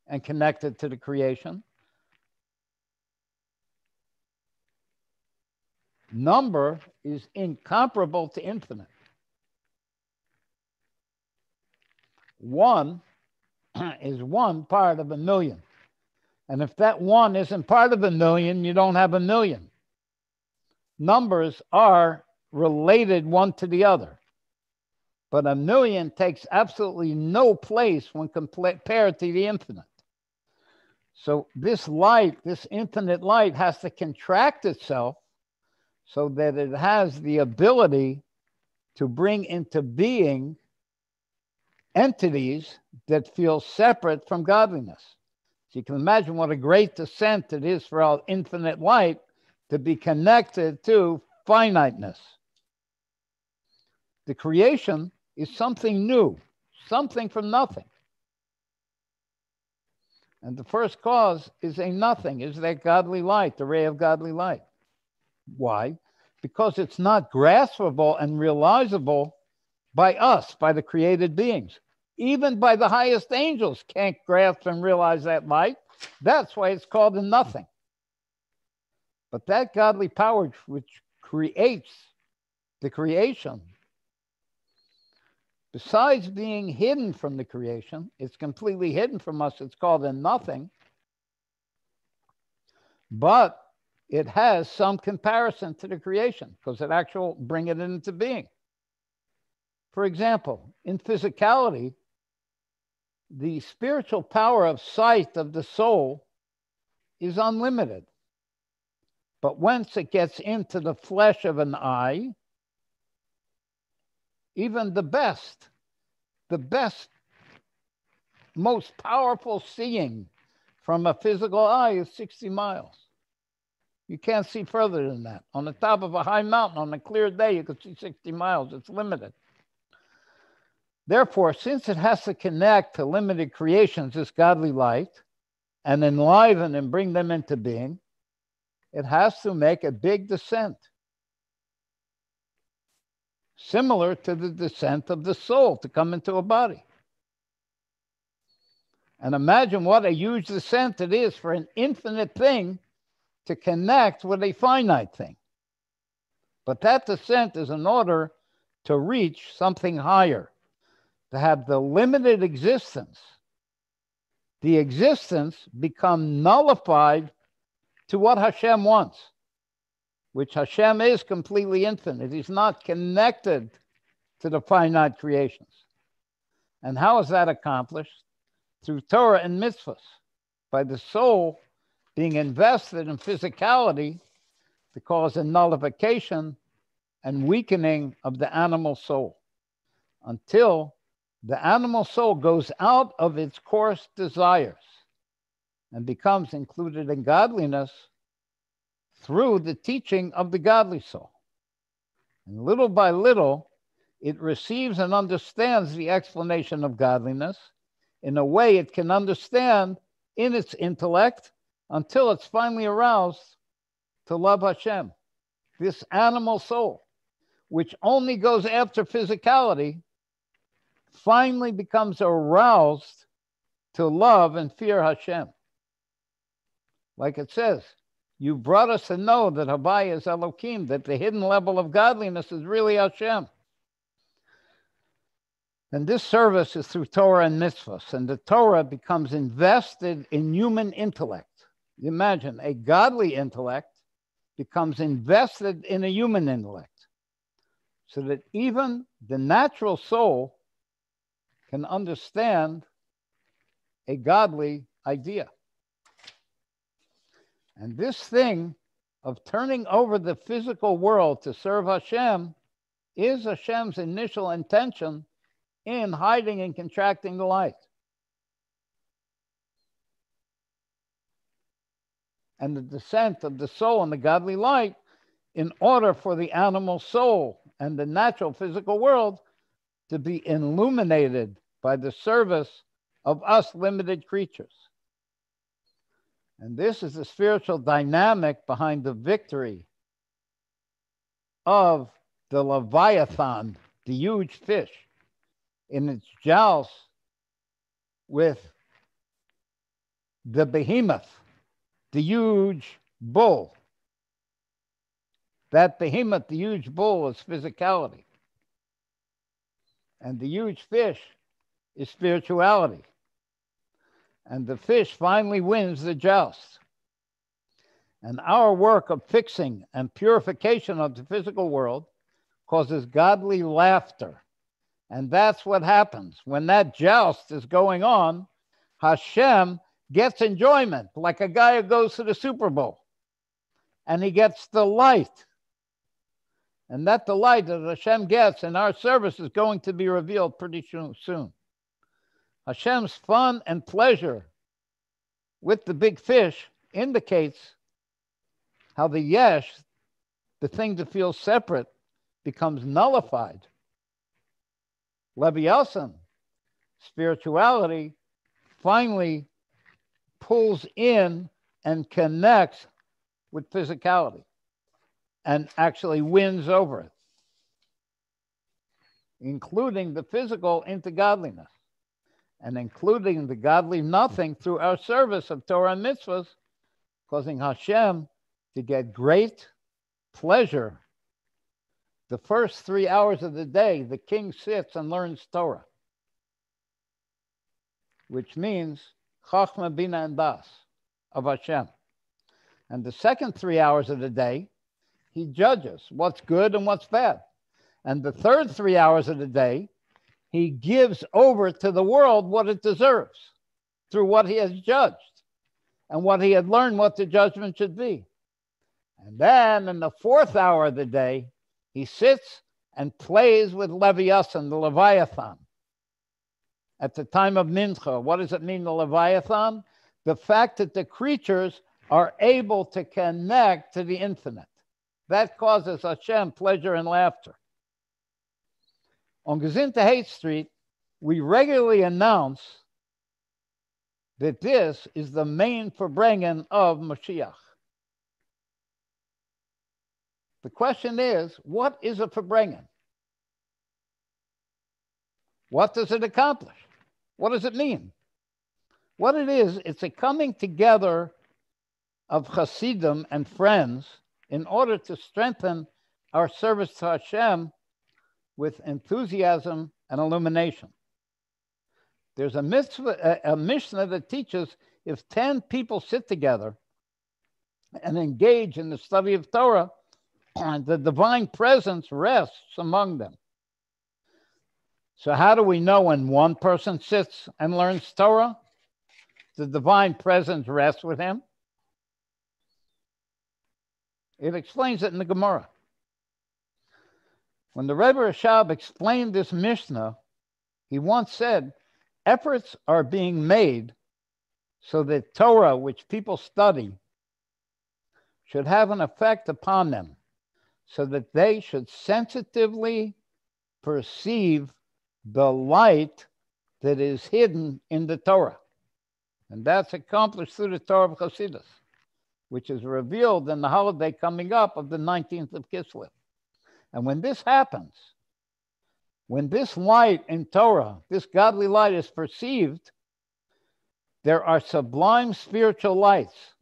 and connected to the creation. Number is incomparable to infinite. One is one part of a million. And if that one isn't part of a million, you don't have a million. Numbers are related one to the other. But a million takes absolutely no place when compared to the infinite. So this light, this infinite light, has to contract itself so that it has the ability to bring into being entities that feel separate from godliness. So you can imagine what a great descent it is for our infinite light to be connected to finiteness. The creation is something new, something from nothing. And the first cause is a nothing, is that godly light, the ray of godly light. Why? Because it's not graspable and realizable by us, by the created beings. Even by the highest angels can't grasp and realize that light. That's why it's called a nothing. But that godly power which creates the creation, besides being hidden from the creation, it's completely hidden from us. It's called a nothing. But it has some comparison to the creation because it actually brings it into being. For example, in physicality, the spiritual power of sight of the soul is unlimited. But once it gets into the flesh of an eye, even the best, most powerful seeing from a physical eye is 60 miles. You can't see further than that. On the top of a high mountain, on a clear day, you can see 60 miles. It's limited. Therefore, since it has to connect to limited creations, this godly light, and enliven and bring them into being, it has to make a big descent. Similar to the descent of the soul to come into a body. And imagine what a huge descent it is for an infinite thing to connect with a finite thing. But that descent is in order to reach something higher, to have the limited existence, the existence become nullified to what Hashem wants, which Hashem is completely infinite. He's not connected to the finite creations. And how is that accomplished? Through Torah and mitzvahs, by the soul being invested in physicality to cause a nullification and weakening of the animal soul until the animal soul goes out of its coarse desires and becomes included in godliness through the teaching of the godly soul. And little by little, it receives and understands the explanation of godliness in a way it can understand in its intellect until it's finally aroused to love Hashem. This animal soul, which only goes after physicality, finally becomes aroused to love and fear Hashem. Like it says, you brought us to know that Havaya is Elohim, that the hidden level of godliness is really Hashem. And this service is through Torah and mitzvahs, and the Torah becomes invested in human intellect. You imagine a godly intellect becomes invested in a human intellect, so that even the natural soul can understand a godly idea. And this thing of turning over the physical world to serve Hashem is Hashem's initial intention in hiding and contracting the light. And the descent of the soul in the godly light in order for the animal soul and the natural physical world to be illuminated by the service of us limited creatures. And this is the spiritual dynamic behind the victory of the Leviathan, the huge fish, in its joust with the behemoth, the huge bull. That behemoth, the huge bull, is physicality. And the huge fish is spirituality. And the fish finally wins the joust. And our work of fixing and purification of the physical world causes godly laughter. And that's what happens. When that joust is going on, Hashem gets enjoyment, like a guy who goes to the Super Bowl. And he gets delight. And that delight that Hashem gets in our service is going to be revealed pretty soon. Hashem's fun and pleasure with the big fish indicates how the yesh, the thing to feel separate, becomes nullified. Leviathan, spirituality, finally pulls in and connects with physicality and actually wins over it, including the physical into godliness and including the godly nothing through our service of Torah and mitzvahs, causing Hashem to get great pleasure. The first 3 hours of the day, the king sits and learns Torah, which means Chachma, Bina, and Das of Hashem. And the second 3 hours of the day, he judges what's good and what's bad. And the third 3 hours of the day, he gives over to the world what it deserves through what he has judged and what he had learned what the judgment should be. And then in the fourth hour of the day, he sits and plays with Leviathan, the Leviathan. At the time of Mincha, what does it mean, the Leviathan? The fact that the creatures are able to connect to the infinite. That causes Hashem pleasure and laughter. On Gezintahait Street, we regularly announce that this is the main Verbringen of Mashiach. The question is, what is a Verbringen? What does it accomplish? What does it mean? What it is, it's a coming together of Hasidim and friends in order to strengthen our service to Hashem with enthusiasm and illumination. There's a Mishnah that teaches if 10 people sit together and engage in the study of Torah, the divine presence rests among them. So how do we know when one person sits and learns Torah, the divine presence rests with him? It explains it in the Gemara. When the Rebbe Rashab explained this Mishnah, he once said, efforts are being made so that Torah, which people study, should have an effect upon them, so that they should sensitively perceive the light that is hidden in the Torah. And that's accomplished through the Torah of Chassidus, which is revealed in the holiday coming up of the 19th of Kislev. And when this happens, when this light in Torah, this godly light is perceived, there are sublime spiritual lights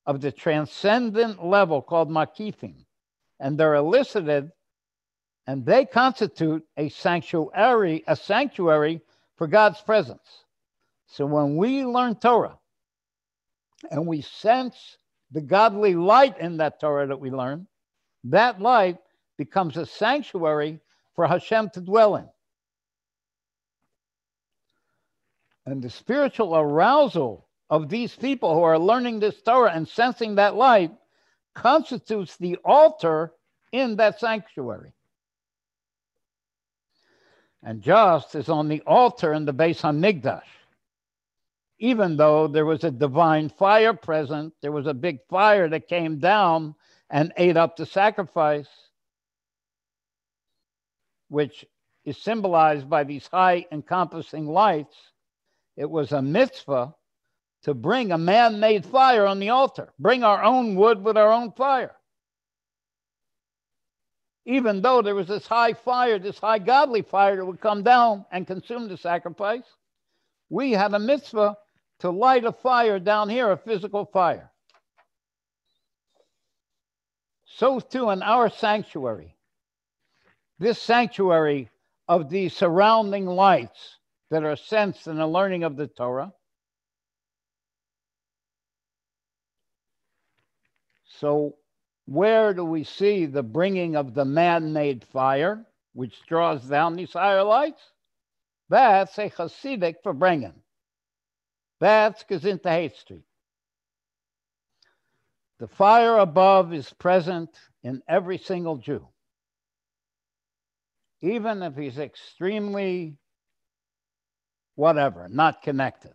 of the transcendent level called makifim, and they're elicited And they constitute a sanctuary for God's presence. So when we learn Torah and we sense the godly light in that Torah that we learn, that light becomes a sanctuary for Hashem to dwell in. And the spiritual arousal of these people who are learning this Torah and sensing that light constitutes the altar in that sanctuary. And just as on the altar in the Beis HaMikdash, even though there was a divine fire present, there was a big fire that came down and ate up the sacrifice, which is symbolized by these high encompassing lights. It was a mitzvah to bring a man-made fire on the altar, bring our own wood with our own fire. Even though there was this high fire, this high godly fire that would come down and consume the sacrifice, we had a mitzvah to light a fire down here, a physical fire. So too in our sanctuary, this sanctuary of the surrounding lights that are sensed in the learning of the Torah. So where do we see the bringing of the man-made fire, which draws down these higher lights? That's a Hasidic Verbringen. That's Gezintahait Street. The fire above is present in every single Jew, even if he's extremely whatever, not connected.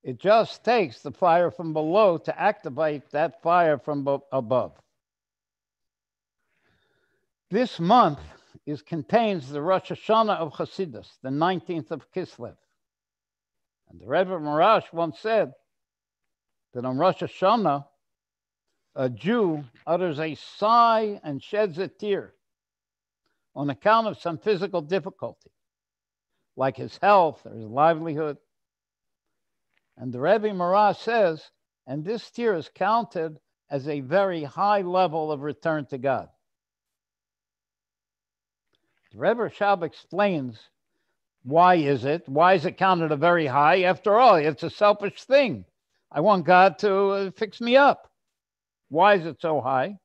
It just takes the fire from below to activate that fire from above. This month contains the Rosh Hashanah of Hasidus, the 19th of Kislev. And the Rebbe Marash once said that on Rosh Hashanah, a Jew utters a sigh and sheds a tear on account of some physical difficulty, like his health or his livelihood. And the Rebbe Marash says, and this tear is counted as a very high level of return to God. The Rebbe Rashab explains why is it counted a very high? After all, it's a selfish thing. I want God to fix me up. Why is it so high?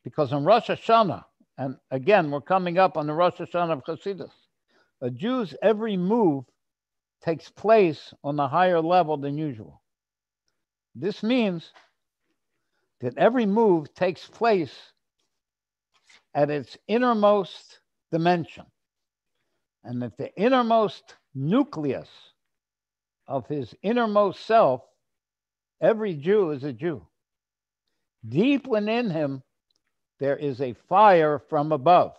Because on Rosh Hashanah, and again, we're coming up on the Rosh Hashanah of Chassidus, a Jew's every move takes place on a higher level than usual. This means that every move takes place at its innermost dimension, and that the innermost nucleus of his innermost self, every Jew is a Jew. Deep within him, there is a fire from above.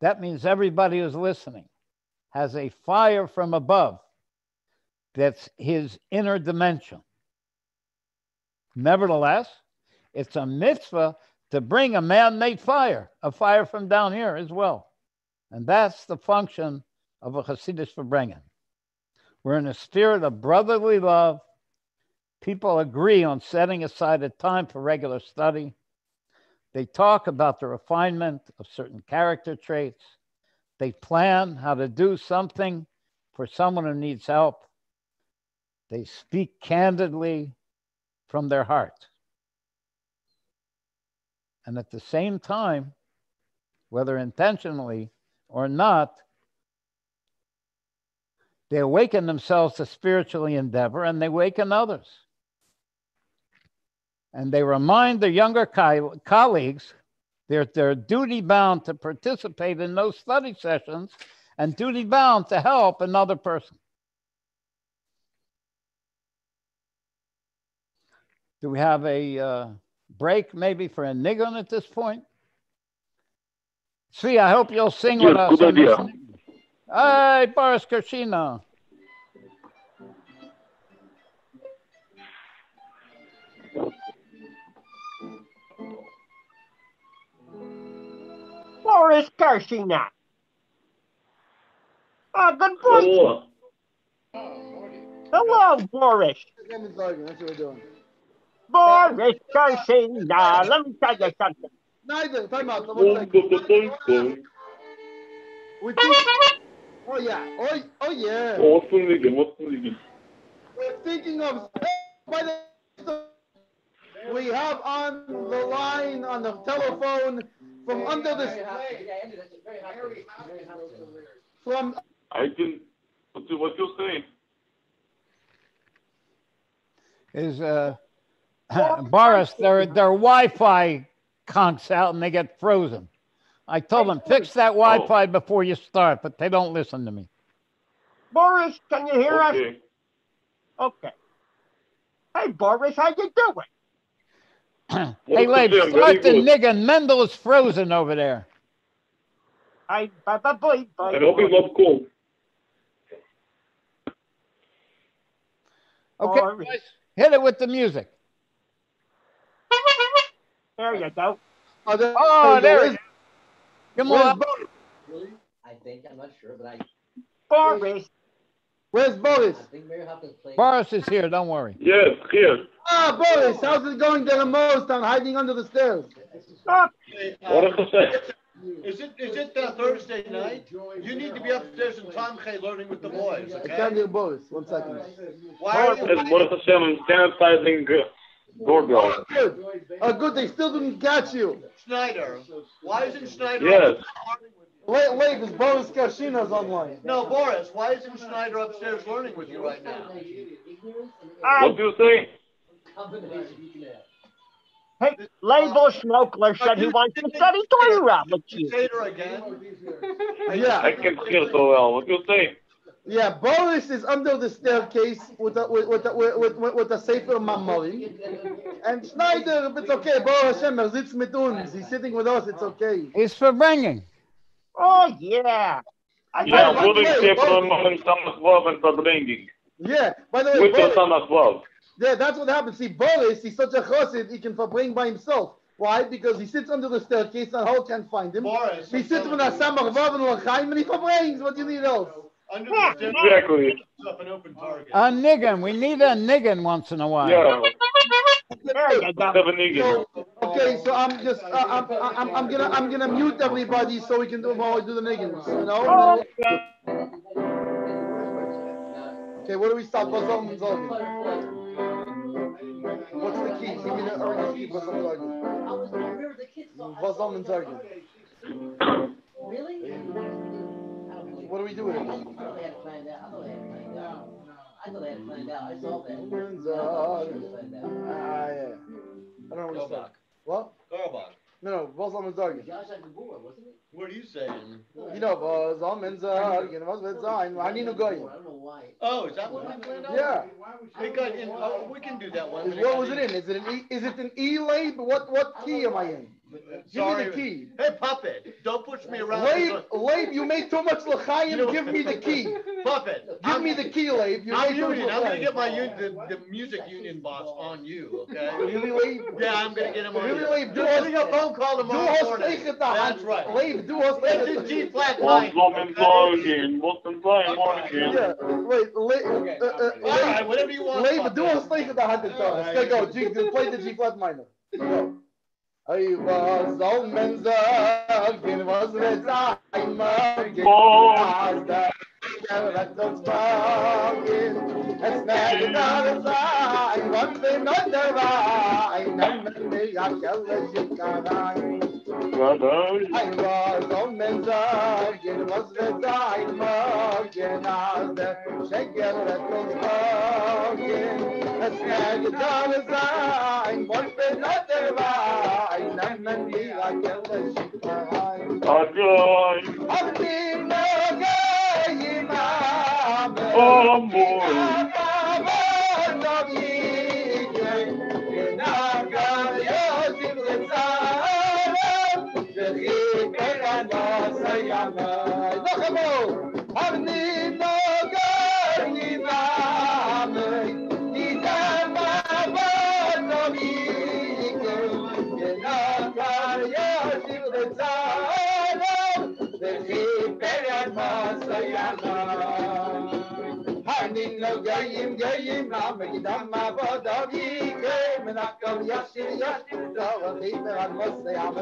That means everybody who's listening has a fire from above that's his inner dimension. Nevertheless, it's a mitzvah to bring a man-made fire, a fire from down here as well. And that's the function of a Hasidic Verbringen. We're in a spirit of brotherly love. People agree on setting aside a time for regular study. They talk about the refinement of certain character traits. They plan how to do something for someone who needs help. They speak candidly from their heart. And at the same time, whether intentionally or not, they awaken themselves to spiritually endeavor and they awaken others. And they remind their younger colleagues they're duty-bound to participate in those study sessions and duty-bound to help another person. Do we have a break maybe for a nigun at this point? See, I hope you'll sing with us. Good idea. Hey, Boris Kershina. Boris Karshina. Oh, good morning. Hello. Hello, Boris. That's what we're doing. Boris Gersina, let me tell you something. Neither. Time out. One second. We think. Oh yeah. Oh yeah. What's the league? We're thinking of. By the we have on the line on the telephone from under the. From. I can. What you saying? Is Boris, their Wi-Fi conks out and they get frozen. I told them, fix that Wi-Fi before you start, but they don't listen to me. Boris, can you hear us? Okay. Okay. Hey, Boris, how you doing? Hey, Leib, start the niggin. Mendel is frozen over there. Bye. I hope he's not cool. Okay, guys, hit it with the music. There you go. Oh, there it is. Come on. I think, I'm not sure, but Boris. Where's Boris? I think Mary Hopkins played. Boris is here, don't worry. Yes, here. Ah, Boris, how's it going there in Morristown, hiding under the stairs? What did I say? Is it Thursday night? You need to be upstairs in Tomche learning with the boys, I okay? can't hear Boris. 1 second. Why are you... Yes, what is Hashem sanitizing doorbell? Good. Good, they still didn't catch you. Schneider. Why isn't Schneider... Yes. Wait, is Boris Kashina's online? No, Boris, why isn't Schneider upstairs learning with you right now? What do you say? Hey, Label Schmokler said he wants to study Torah with you. Again? Yeah. I can't hear so well. What do you say? Yeah, Boris is under the staircase with the Sefer Mamorim. And Schneider, if it's okay, Boris Hashem, sitzt mit uns. He's sitting with us, it's okay. He's for bringing. Oh, yeah. Ja, voeding Sefer Mamorim Samas Love and Verbringing. Yeah, by the way, With Boris, Samas Love. yeah, that's what happens. See, Boris, he's such a chassid, he can bring by himself. Why? Because he sits under the staircase and Hall can't find him. Boris, He sits with a Samach Vav and L'chaim and he brings. What do you need else? under the stairs, Exactly. up an open target. A niggin. We need a niggin once in a while. Yeah. There you go. So, Okay, so I'm just I'm gonna mute everybody so we can do while we do the niggins, you know? Okay, where do we stop? What's the key? Give me the original key. What's target? Really? What do we do with it? I thought they had to find out. I thought they had to find out. I saw that. Yeah. I don't know what it's called. What? Garbach. No, what's on the target? Josh had the board, wasn't it? What are you saying? You know, was on the target. Was with Zayn. I need to go. I don't know why. Oh, is that what we planned out? Yeah. It got in. Oh, we can do that one. What was it in? Is it an E-lab? What key am I in? Give me the key. Hey, Puppet, don't push me around. Labe, you made too much l'chaim. Give me the key. Puppet, Give me the key, Labe. I'm union. I'm gonna get my the music union boss on you. Okay. Really, Labe? Yeah, I'm gonna get him on Really, you. Labe? Do a phone call tomorrow morning. That's right. Labe, do us. It's in G flat what's nine. up in Morgan? What's in Morgan? Yeah. Wait, All right, whatever you want. Labe, do us like the 100 times. Let's go. Play the G flat minor. Go. I was on men's again, was with I'm again. Let us talking. It's not another sign. One thing not the right. None me I tell you can I was on men's again, was with I'm again. Shake it, let us talking. It's not another sign. One thing not the right. no gayim gayim na megidam ma badavi ke menakam yashir yashir davi meran mosayam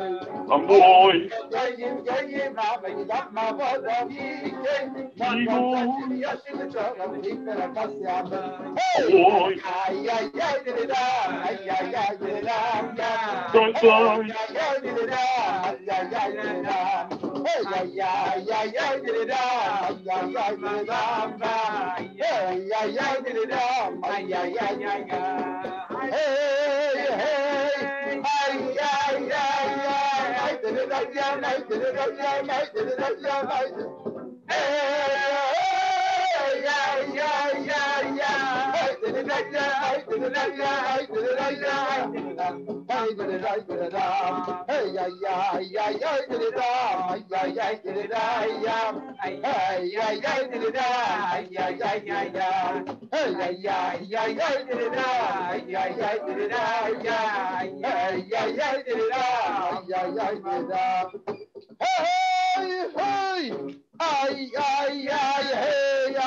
Amboy. gayim gayim na megidam ma badavi ke menakam yashir davi meran mosayam Amboy. ay ay ay dida ay ay ay dida Soy, soy. ay ay dida ay ay ay dida hey ay ay ay ay dida ay ay ay dida hey ay ay dida ay ay ay dida hey hey ay ay ay ay dida ya ay dida ya ay dida ya ay Hey, hey! Ay, ay, ay, hey!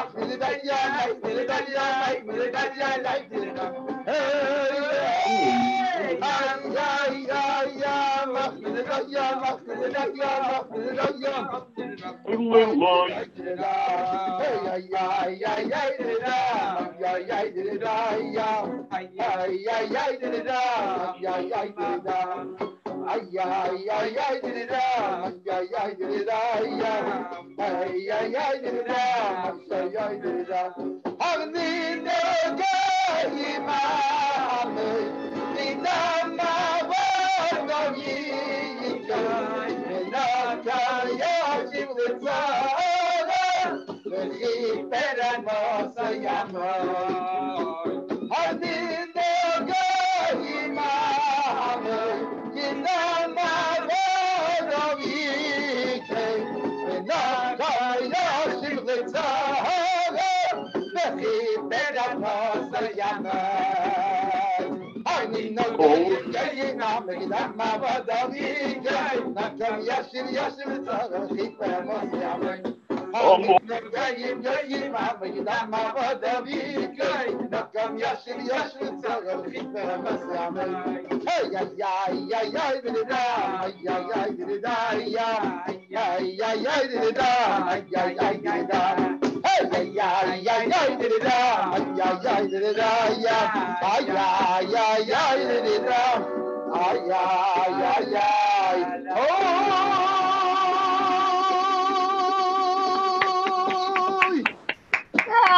Ay, ay, ay, ay, did ay, ay, ay, did ay, ay, ay, did ay, ay, did Agni no gayima me, dinama no yi na kaya jivutsa, le pera no sayama. Agni no gayima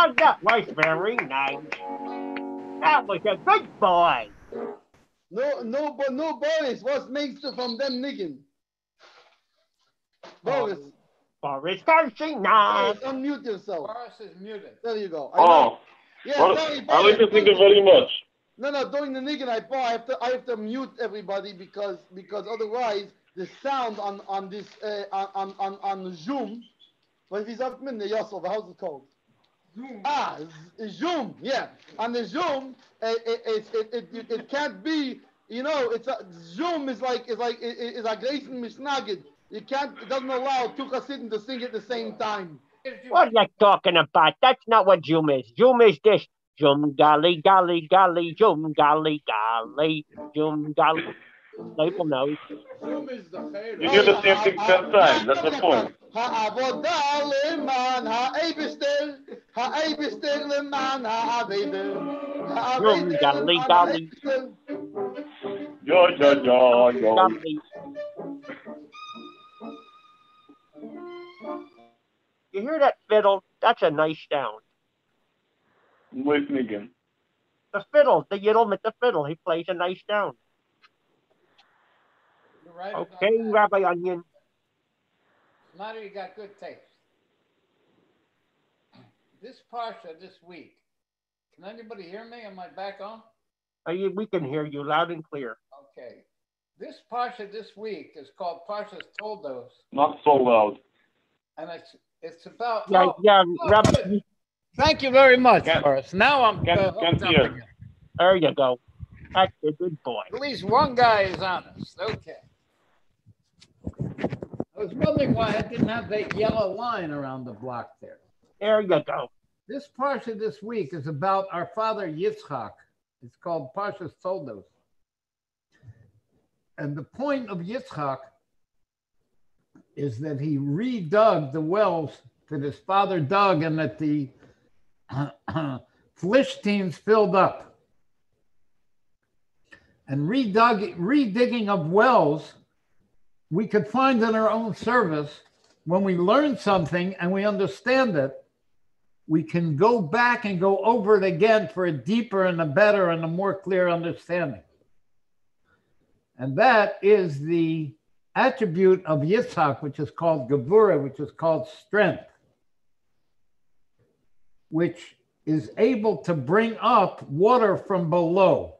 Oh, that was very nice. That was a good boy. No, Boris. What's makes from them niggin? Boris. Boris Garcia. Boris, unmute yourself. Boris is muted. There you go. Oh. Yeah, Well, sorry, I like Boris. to think very much. No, during the niggin, I have to mute everybody because otherwise the sound on this on Zoom. What is that mean? Yosef, how's it called? Zoom. Zoom. Yeah, on the Zoom, it can't be. You know, Zoom is like a Grace Mishnagid. It doesn't allow two Hasidim to sing at the same time. What are you talking about? That's not what Zoom is. Zoom is this. Zoom golly golly golly, Zoom golly golly, Zoom golly. People know. Zoom is the favorite. You hear the same thing 10 times. That's the point. Ha'avodah leman ha'ebistel, ha'ebistel leman ha'aveder, Zoom golly golly. Yo. Golly. You hear that fiddle? That's a nice sound. Wait again. The fiddle, the Yidel with the fiddle, he plays a nice sound. You're right. Okay, Rabbi Onion. Smarty, you got good taste. This parsha this week. Can anybody hear me? Am I back on? We can hear you loud and clear. Okay. This parsha this week is called Parshas Toldos. Not so loud. And it's about Rabbi. Thank you very much, Boris. Now I'm Can't hooked up hear. again. There you go. That's a good boy. At least one guy is honest. Okay. I was wondering why I didn't have that yellow line around the block there. There you go. This parsha this week is about our father Yitzchak. It's called Parshas Toldos. And the point of Yitzchak is that he redug the wells that his father dug and that the Philistines filled up. And redigging of wells we could find in our own service. When we learn something and we understand it, we can go back and go over it again for a deeper and a better and a more clear understanding. And that is the attribute of Yitzhak, which is called Gevurah, which is called strength, which is able to bring up water from below,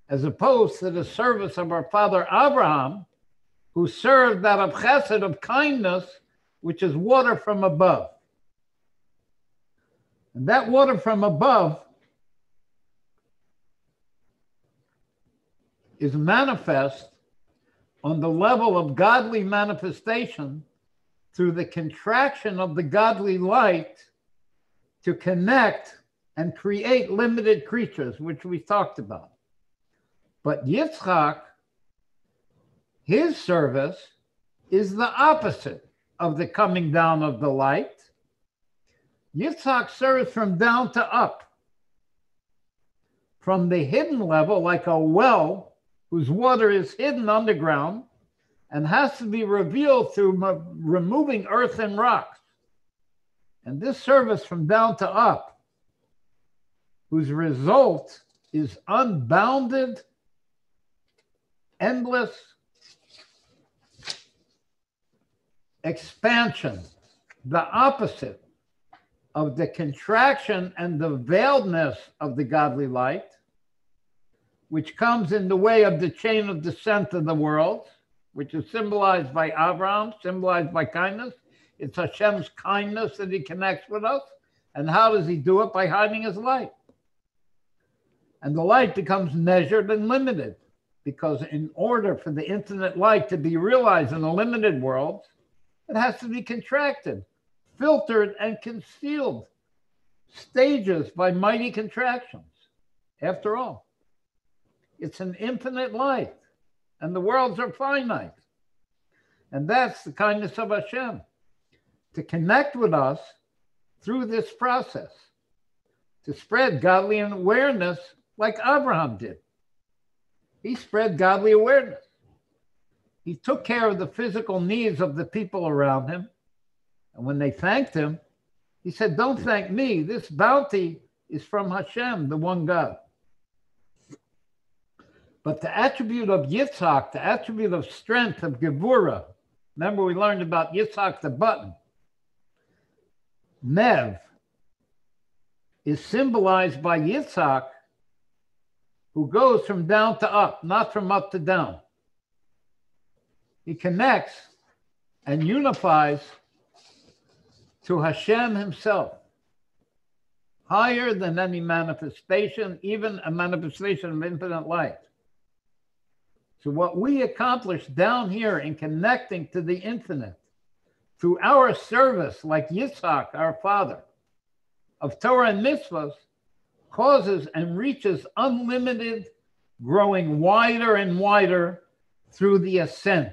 as opposed to the service of our father Abraham, who served that of chesed, of kindness, which is water from above. And that water from above is manifest on the level of godly manifestation through the contraction of the godly light to connect and create limited creatures, which we talked about. But Yitzchak, his service is the opposite of the coming down of the light. Yitzhak serves from down to up, from the hidden level, like a well whose water is hidden underground and has to be revealed through removing earth and rocks. And this service from down to up, whose result is unbounded, endless expansion, the opposite of the contraction and the veiledness of the godly light, which comes in the way of the chain of descent of the world, which is symbolized by Abraham, symbolized by kindness. It's Hashem's kindness that he connects with us. And how does he do it? By hiding his light. And the light becomes measured and limited, because in order for the infinite light to be realized in a limited world, it has to be contracted, filtered, and concealed, stages by mighty contractions. After all, it's an infinite light, and the worlds are finite. And that's the kindness of Hashem, to connect with us through this process, to spread godly awareness like Abraham did. He spread godly awareness. He took care of the physical needs of the people around him. And when they thanked him, he said, don't thank me. This bounty is from Hashem, the one God. But the attribute of Yitzhak, the attribute of strength, of Gevurah, remember we learned about Yitzhak the button. Nev is symbolized by Yitzhak, who goes from down to up, not from up to down. He connects and unifies to Hashem himself, higher than any manifestation, even a manifestation of infinite light. So what we accomplish down here in connecting to the infinite through our service, like Yitzhak, our father, of Torah and mitzvahs, causes and reaches unlimited, growing wider and wider through the ascent,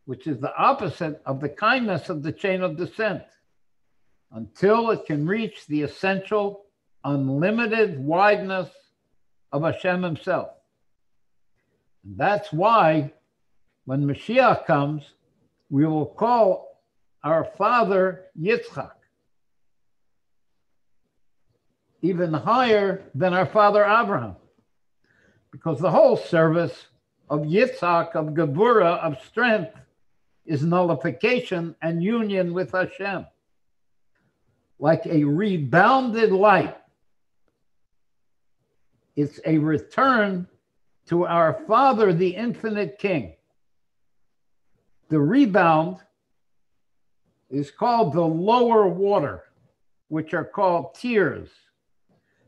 which is the opposite of the kindness of the chain of descent, until it can reach the essential, unlimited wideness of Hashem himself. And that's why when Mashiach comes, we will call our father Yitzchak, even higher than our father Abraham, because the whole service of Yitzhak, of Gevurah, of strength, is nullification and union with Hashem. Like a rebounded light, it's a return to our Father, the infinite King. The rebound is called the lower water, which are called tears,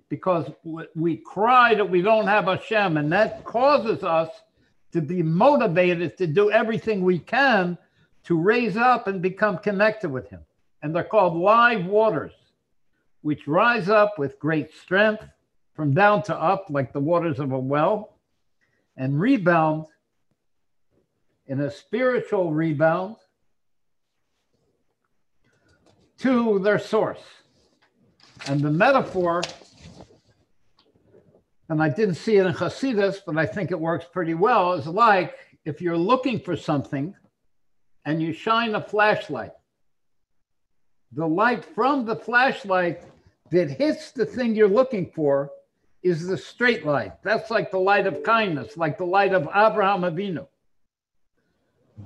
because we cry that we don't have Hashem, and that causes us to be motivated to do everything we can to raise up and become connected with him. And they're called live waters. which rise up with great strength from down to up like the waters of a well, and rebound in a spiritual rebound to their source. And the metaphor, and I didn't see it in Hasidus, but I think it works pretty well, is like if you're looking for something and you shine a flashlight. The light from the flashlight that hits the thing you're looking for is the straight light. That's like the light of kindness, like the light of Abraham Avinu.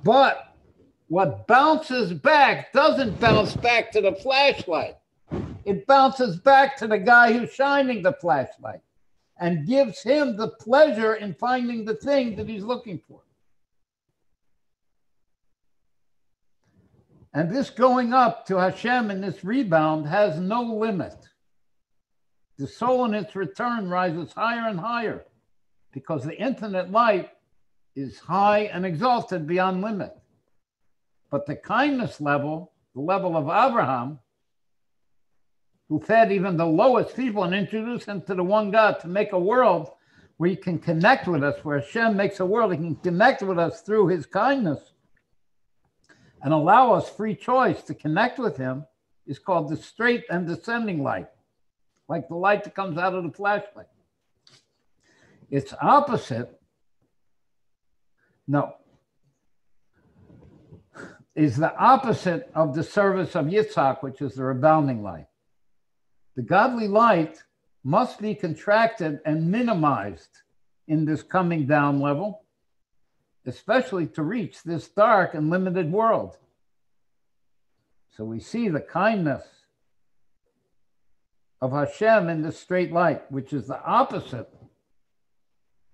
But what bounces back doesn't bounce back to the flashlight. It bounces back to the guy who's shining the flashlight and gives him the pleasure in finding the thing that he's looking for. And this going up to Hashem in this rebound has no limit. The soul in its return rises higher and higher because the infinite light is high and exalted beyond limit. But the kindness level, the level of Abraham, who fed even the lowest people and introduced them to the one God to make a world where he can connect with us, where Hashem makes a world, he can connect with us through his kindness and allow us free choice to connect with him, is called the straight and descending light, like the light that comes out of the flashlight. Its opposite, is the opposite of the service of Yitzhak, which is the rebounding light. The godly light must be contracted and minimized in this coming down level, especially to reach this dark and limited world. So we see the kindness of Hashem in the straight light, which is the opposite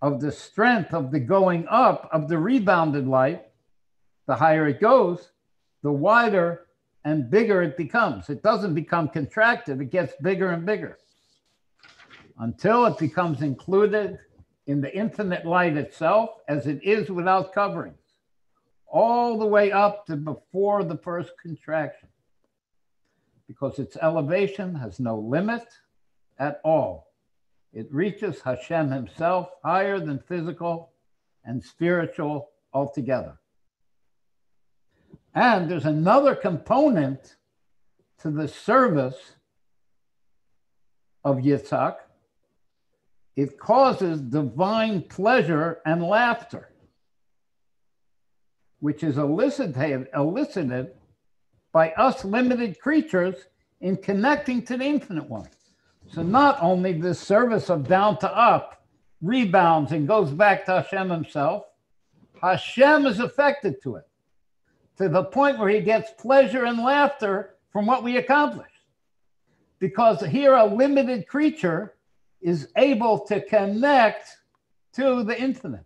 of the strength of the going up of the rebounded light. The higher it goes, the wider and bigger it becomes. It doesn't become contracted, it gets bigger and bigger until it becomes included in the infinite light itself as it is without coverings, all the way up to before the first contraction, because its elevation has no limit at all. It reaches Hashem himself higher than physical and spiritual altogether. And there's another component to the service of Yitzhak. It causes divine pleasure and laughter, which is elicited by us limited creatures in connecting to the infinite one. So not only this service of down to up rebounds and goes back to Hashem himself, Hashem is affected to it, to the point where he gets pleasure and laughter from what we accomplish. Because here a limited creature is able to connect to the infinite.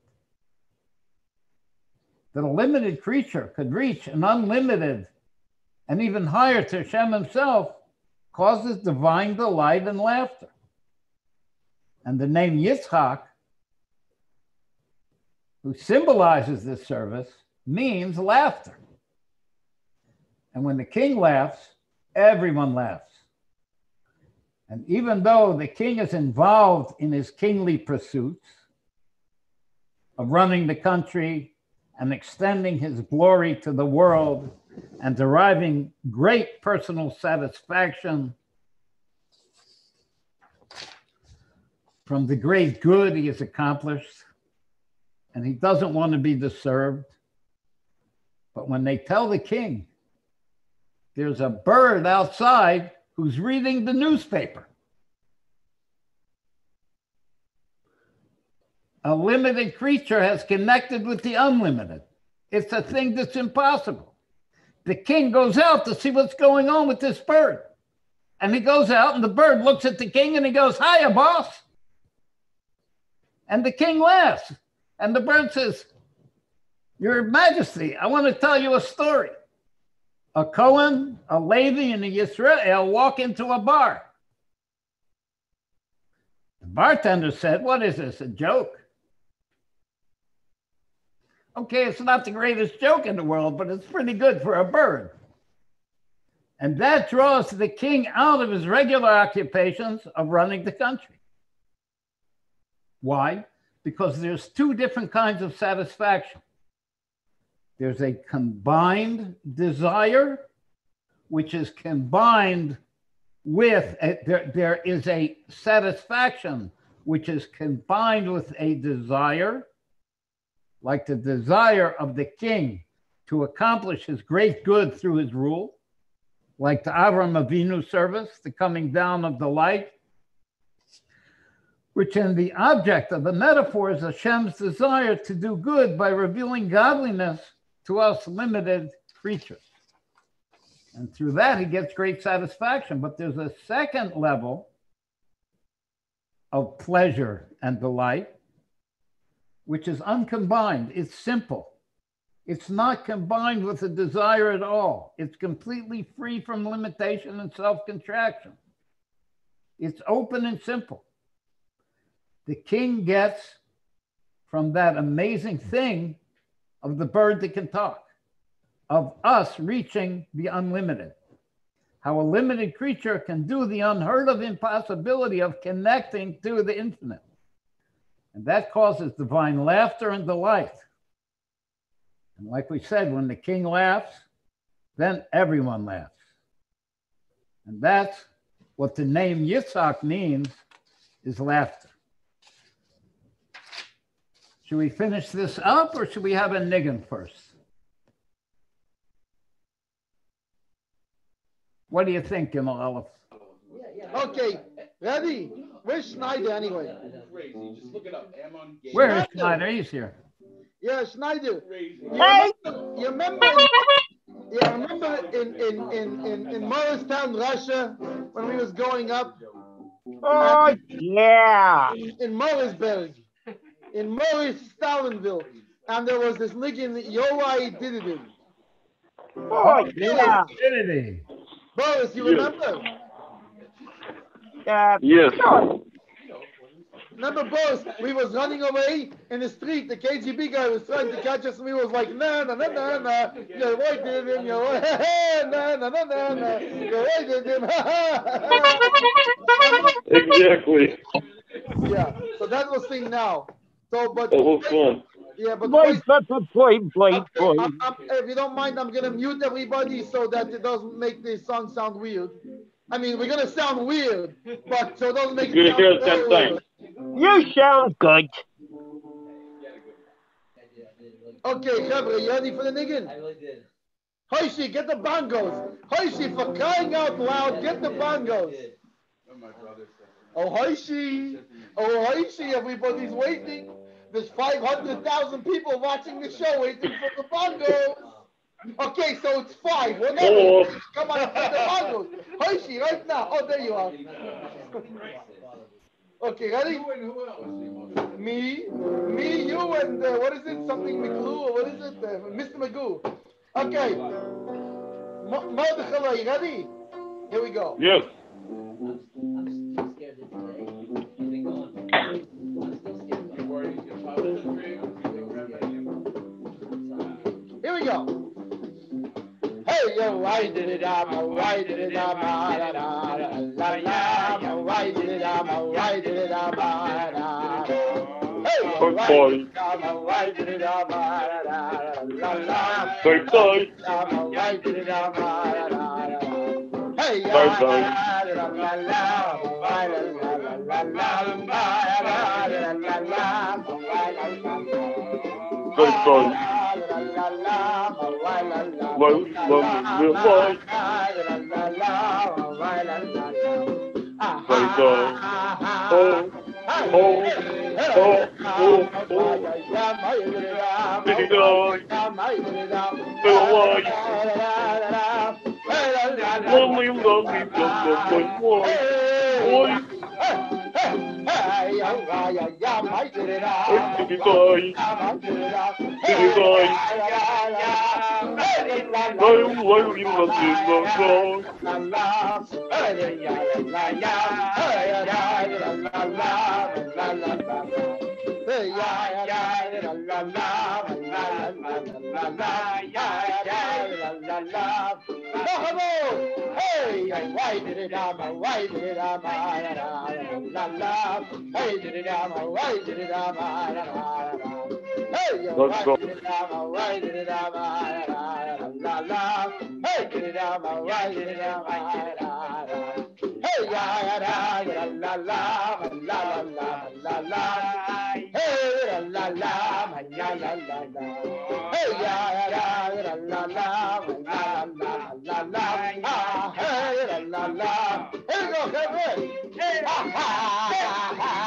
That a limited creature could reach an unlimited and even higher to Hashem himself causes divine delight and laughter. And the name Yitzhak, who symbolizes this service, means laughter. And when the king laughs, everyone laughs. And even though the king is involved in his kingly pursuits of running the country and extending his glory to the world and deriving great personal satisfaction from the great good he has accomplished, and he doesn't want to be disturbed. But when they tell the king there's a bird outside who's reading the newspaper, a limited creature has connected with the unlimited. It's a thing that's impossible. The king goes out to see what's going on with this bird. And he goes out and the bird looks at the king and he goes, "Hiya, boss." And the king laughs. And the bird says, "Your Majesty, I want to tell you a story. A Cohen, a Levi, and a Yisrael walk into a bar. The bartender said, "What is this, a joke?" Okay, it's not the greatest joke in the world, but it's pretty good for a bird. And that draws the king out of his regular occupations of running the country. Why? Because there's two different kinds of satisfaction. There's a combined desire, which is combined with, there is a satisfaction, which is combined with a desire, like the desire of the king to accomplish his great good through his rule, like the Avram Avinu service, the coming down of the light, which in the object of the metaphor is Hashem's desire to do good by revealing godliness to us limited creatures. And through that, he gets great satisfaction. But there's a second level of pleasure and delight, which is uncombined. It's simple. It's not combined with a desire at all. It's completely free from limitation and self-contraction. It's open and simple. The king gets from that amazing thing of the bird that can talk, of us reaching the unlimited. How a limited creature can do the unheard of impossibility of connecting to the infinite. And that causes divine laughter and delight. And like we said, when the king laughs, then everyone laughs. And that's what the name Yitzhak means, is laughter. Should we finish this up or should we have a niggin first? What do you think, Gimel Aleph? Okay, ready? Where's Schneider anyway? Just look it up. Where is Schneider? He's here. Yeah, Schneider. Hey! You remember in Morristown, Russia, when we was growing up? Oh, yeah. In Morrisburg. In Morris, Stalinville. And there was this nigga, Yoai did it. Oh, yeah. Infinity. Boris, you remember? Yes. Remember, Boris, we was running away in the street. The KGB guy was trying to catch us, and we was like, nah, nah, nah, nah, nah. You're right, did him. You're right. Nah, nah, nah, nah, nah. You're right, did him. Exactly. Yeah, so that was thing now. So, but That was fun. yeah, but Boy, wait, boy. if you don't mind, I'm gonna mute everybody so that it doesn't make the song sound weird. I mean, we're gonna sound weird, but so it doesn't make it sound so weird. You sound good. Okay, Chavre, you ready for the niggin? I really did. Hoishi, get the bongos. Hoishi, for crying out loud, get the bongos. Oh, Hoishi. Oh, Hoishi, everybody's waiting. There's 500,000 people watching the show waiting for the bongos. Okay, so it's 5. Whatever. Oh. Come on, get the bongos. Hoishi, right now. Oh, there you are. Okay, ready? Me, you, and what is it? Something McGlue, or what is it? Mr. Magoo. Okay. Mordechai, you ready? Here we go. Yes. I'm still scared of today. You've been going. I'm still scared. Here we go. Hey, yo, I did it, I'm I did it, I'm la la la la, I did it, I'm I did it, I'm hey, yo, I did it, I'm la la, Bye bye. I did it, I'm hey, yo, Bye bye. Bye bye. Hey, ya, ya, la, la, la, la, la, la, la, ya, ya, la, la, la. Vamos! Hey, why did it am? Why did it am? La, la, hey, did it am? Why did it am? Hey, Let's go. why did it am? Why did it am? La, la, hey, did it am? Why did it am? Hey, ya, ya, la, la, la, la, la, la, la. Hey, la, la, la, la, la, la. Hey, ya, la, la, la, la, la, la, la. Ah, hey, la, la. Here we go, Kevin. Hey, ha, ha, ha,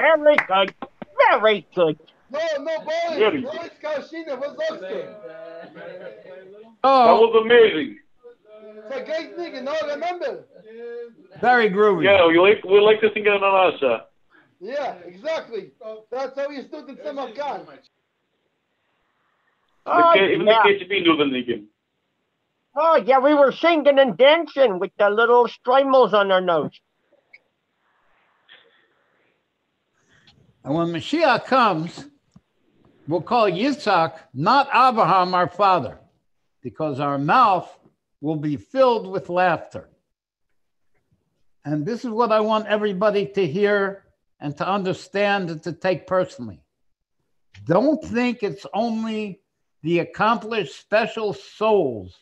Very good. Very good. No, boys. Really? Boys, Kaushina, was Oxford. That Oh, was amazing. It's a great thing, no, remember? very groovy. Yeah, we like to sing it on Asha. Yeah, exactly. That's how we stood in Samarkand. Oh, Even the yeah. KGB knew the nigga. Oh, yeah, we were singing and dancing with the little streimels on our nose. And when Mashiach comes, we'll call Yitzhak not Abraham our father, because our mouth will be filled with laughter. And this is what I want everybody to hear and to understand and to take personally. Don't think it's only the accomplished special souls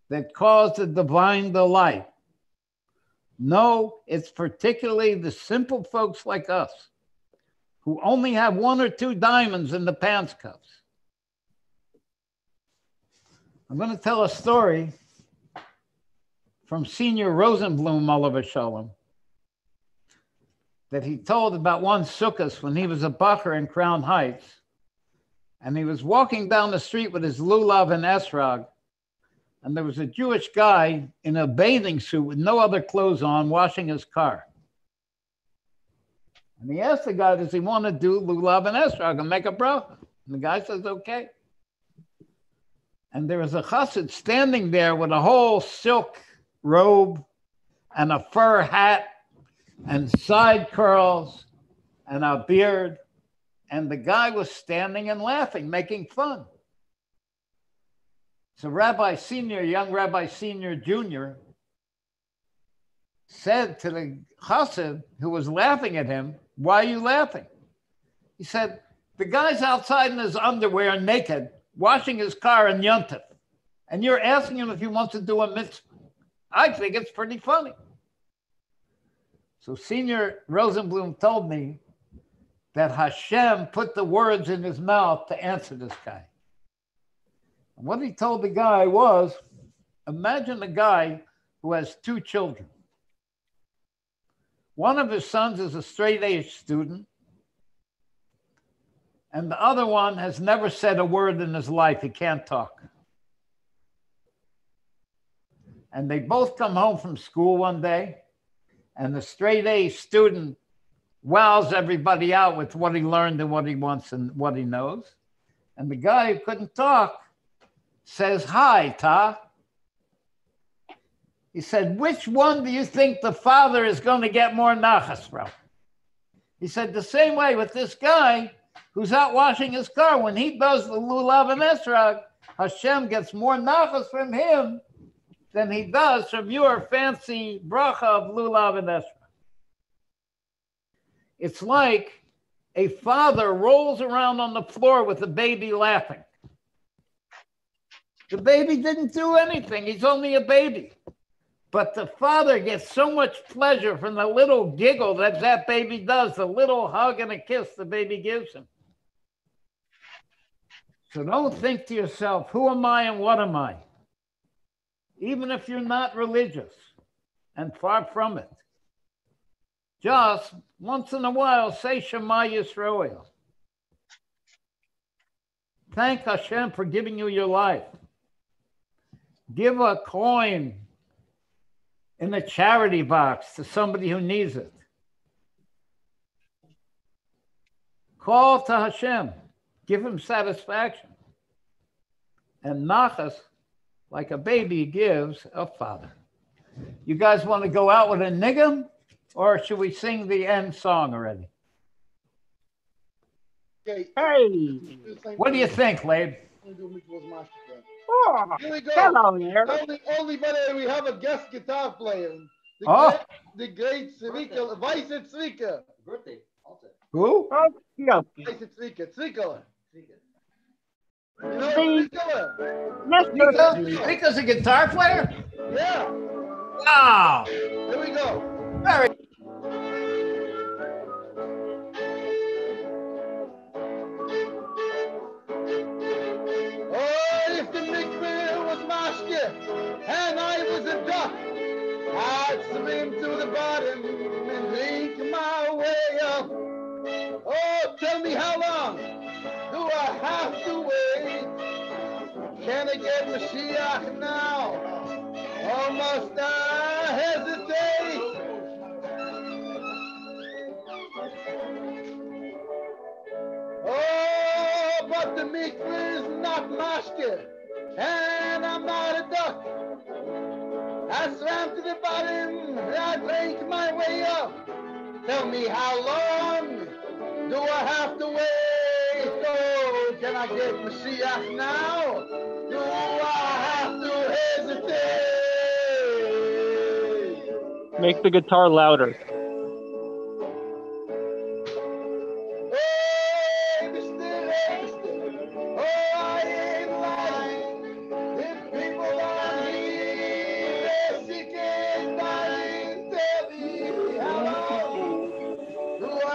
that cause the divine delight. No, it's particularly the simple folks like us who only have 1 or 2 diamonds in the pants cuffs. I'm going to tell a story from Senior Rosenblum, Oliver Shalom, that he told about one Sukkot when he was a bacher in Crown Heights, and he was walking down the street with his lulav and esrog, and there was a Jewish guy in a bathing suit with no other clothes on washing his car. And he asked the guy, does he want to do lulav and esrog and make a bracha? And the guy says, okay. And there was a chassid standing there with a whole silk robe and a fur hat and side curls and a beard. And the guy was standing and laughing, making fun. So young Rabbi Senior Jr. said to the chassid who was laughing at him, why are you laughing? He said, the guy's outside in his underwear naked, washing his car in Yontif, and you're asking him if he wants to do a mitzvah. I think it's pretty funny. So Senior Rosenblum told me that Hashem put the words in his mouth to answer this guy. And what he told the guy was, imagine a guy who has 2 children. One of his sons is a straight-A student, and the other one has never said a word in his life. He can't talk. And they both come home from school one day, and the straight-A student wows everybody out with what he learned and what he wants and what he knows. And the guy who couldn't talk says, hi, Ta. He said, which one do you think the father is going to get more nachas from? He said, the same way with this guy who's out washing his car. When he does the lulav and esrog, Hashem gets more nachas from him than he does from your fancy bracha of lulav and esrog. It's like a father rolls around on the floor with a baby laughing. The baby didn't do anything. He's only a baby. But the father gets so much pleasure from the little giggle that that baby does, the little hug and a kiss the baby gives him. So don't think to yourself, who am I and what am I? Even if you're not religious, and far from it. Just once in a while, say Shema Yisrael. Thank Hashem for giving you your life. Give a coin in a charity box to somebody who needs it. Call to Hashem. Give him satisfaction. And nachas, like a baby gives a father. You guys want to go out with a niggum, or should we sing the end song already? Okay. Hey. What do you think, Labe? Oh, Here we go. hello there. Only better, we have a guest guitar player. The great Zvika, Vice Zvika. Birthday. Also. Who? Okay. Vice Zvika. Zvika. You know Mr. Zvika's a guitar player? Yeah. Wow. Here we go. Very. Oh, if the mikveh was mashke and I was a duck, I'd swim to the bottom and drink my way up. Oh, tell me how long do I have to wait? Can I get Mashiach now? Or must I hesitate? Oh, but the mikveh is not mashke, and I'm not a duck. I swam to the bottom, and I drank my way up. Tell me how long do I have to wait? Oh, can I get Mashiach now? Do I have to hesitate? Make the guitar louder.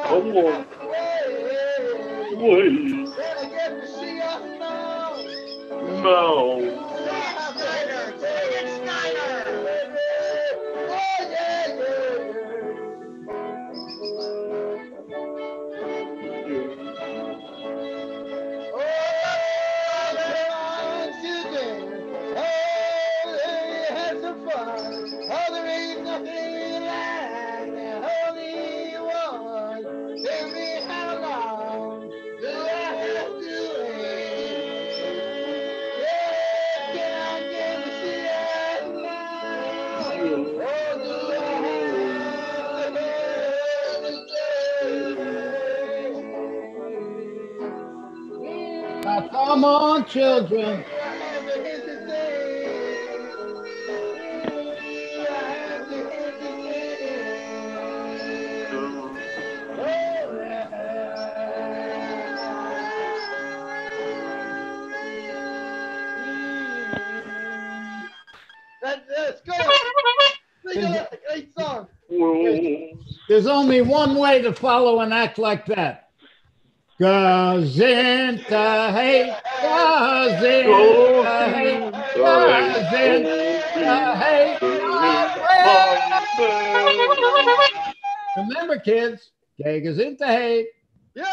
Come on. Wait. No. Now, come on, children. Let's go. Sing a great song. There's only one way to follow an act like that. Gezintahait, Gezintahait, Gezintahait. Remember, kids, Gezintahait. Yeah.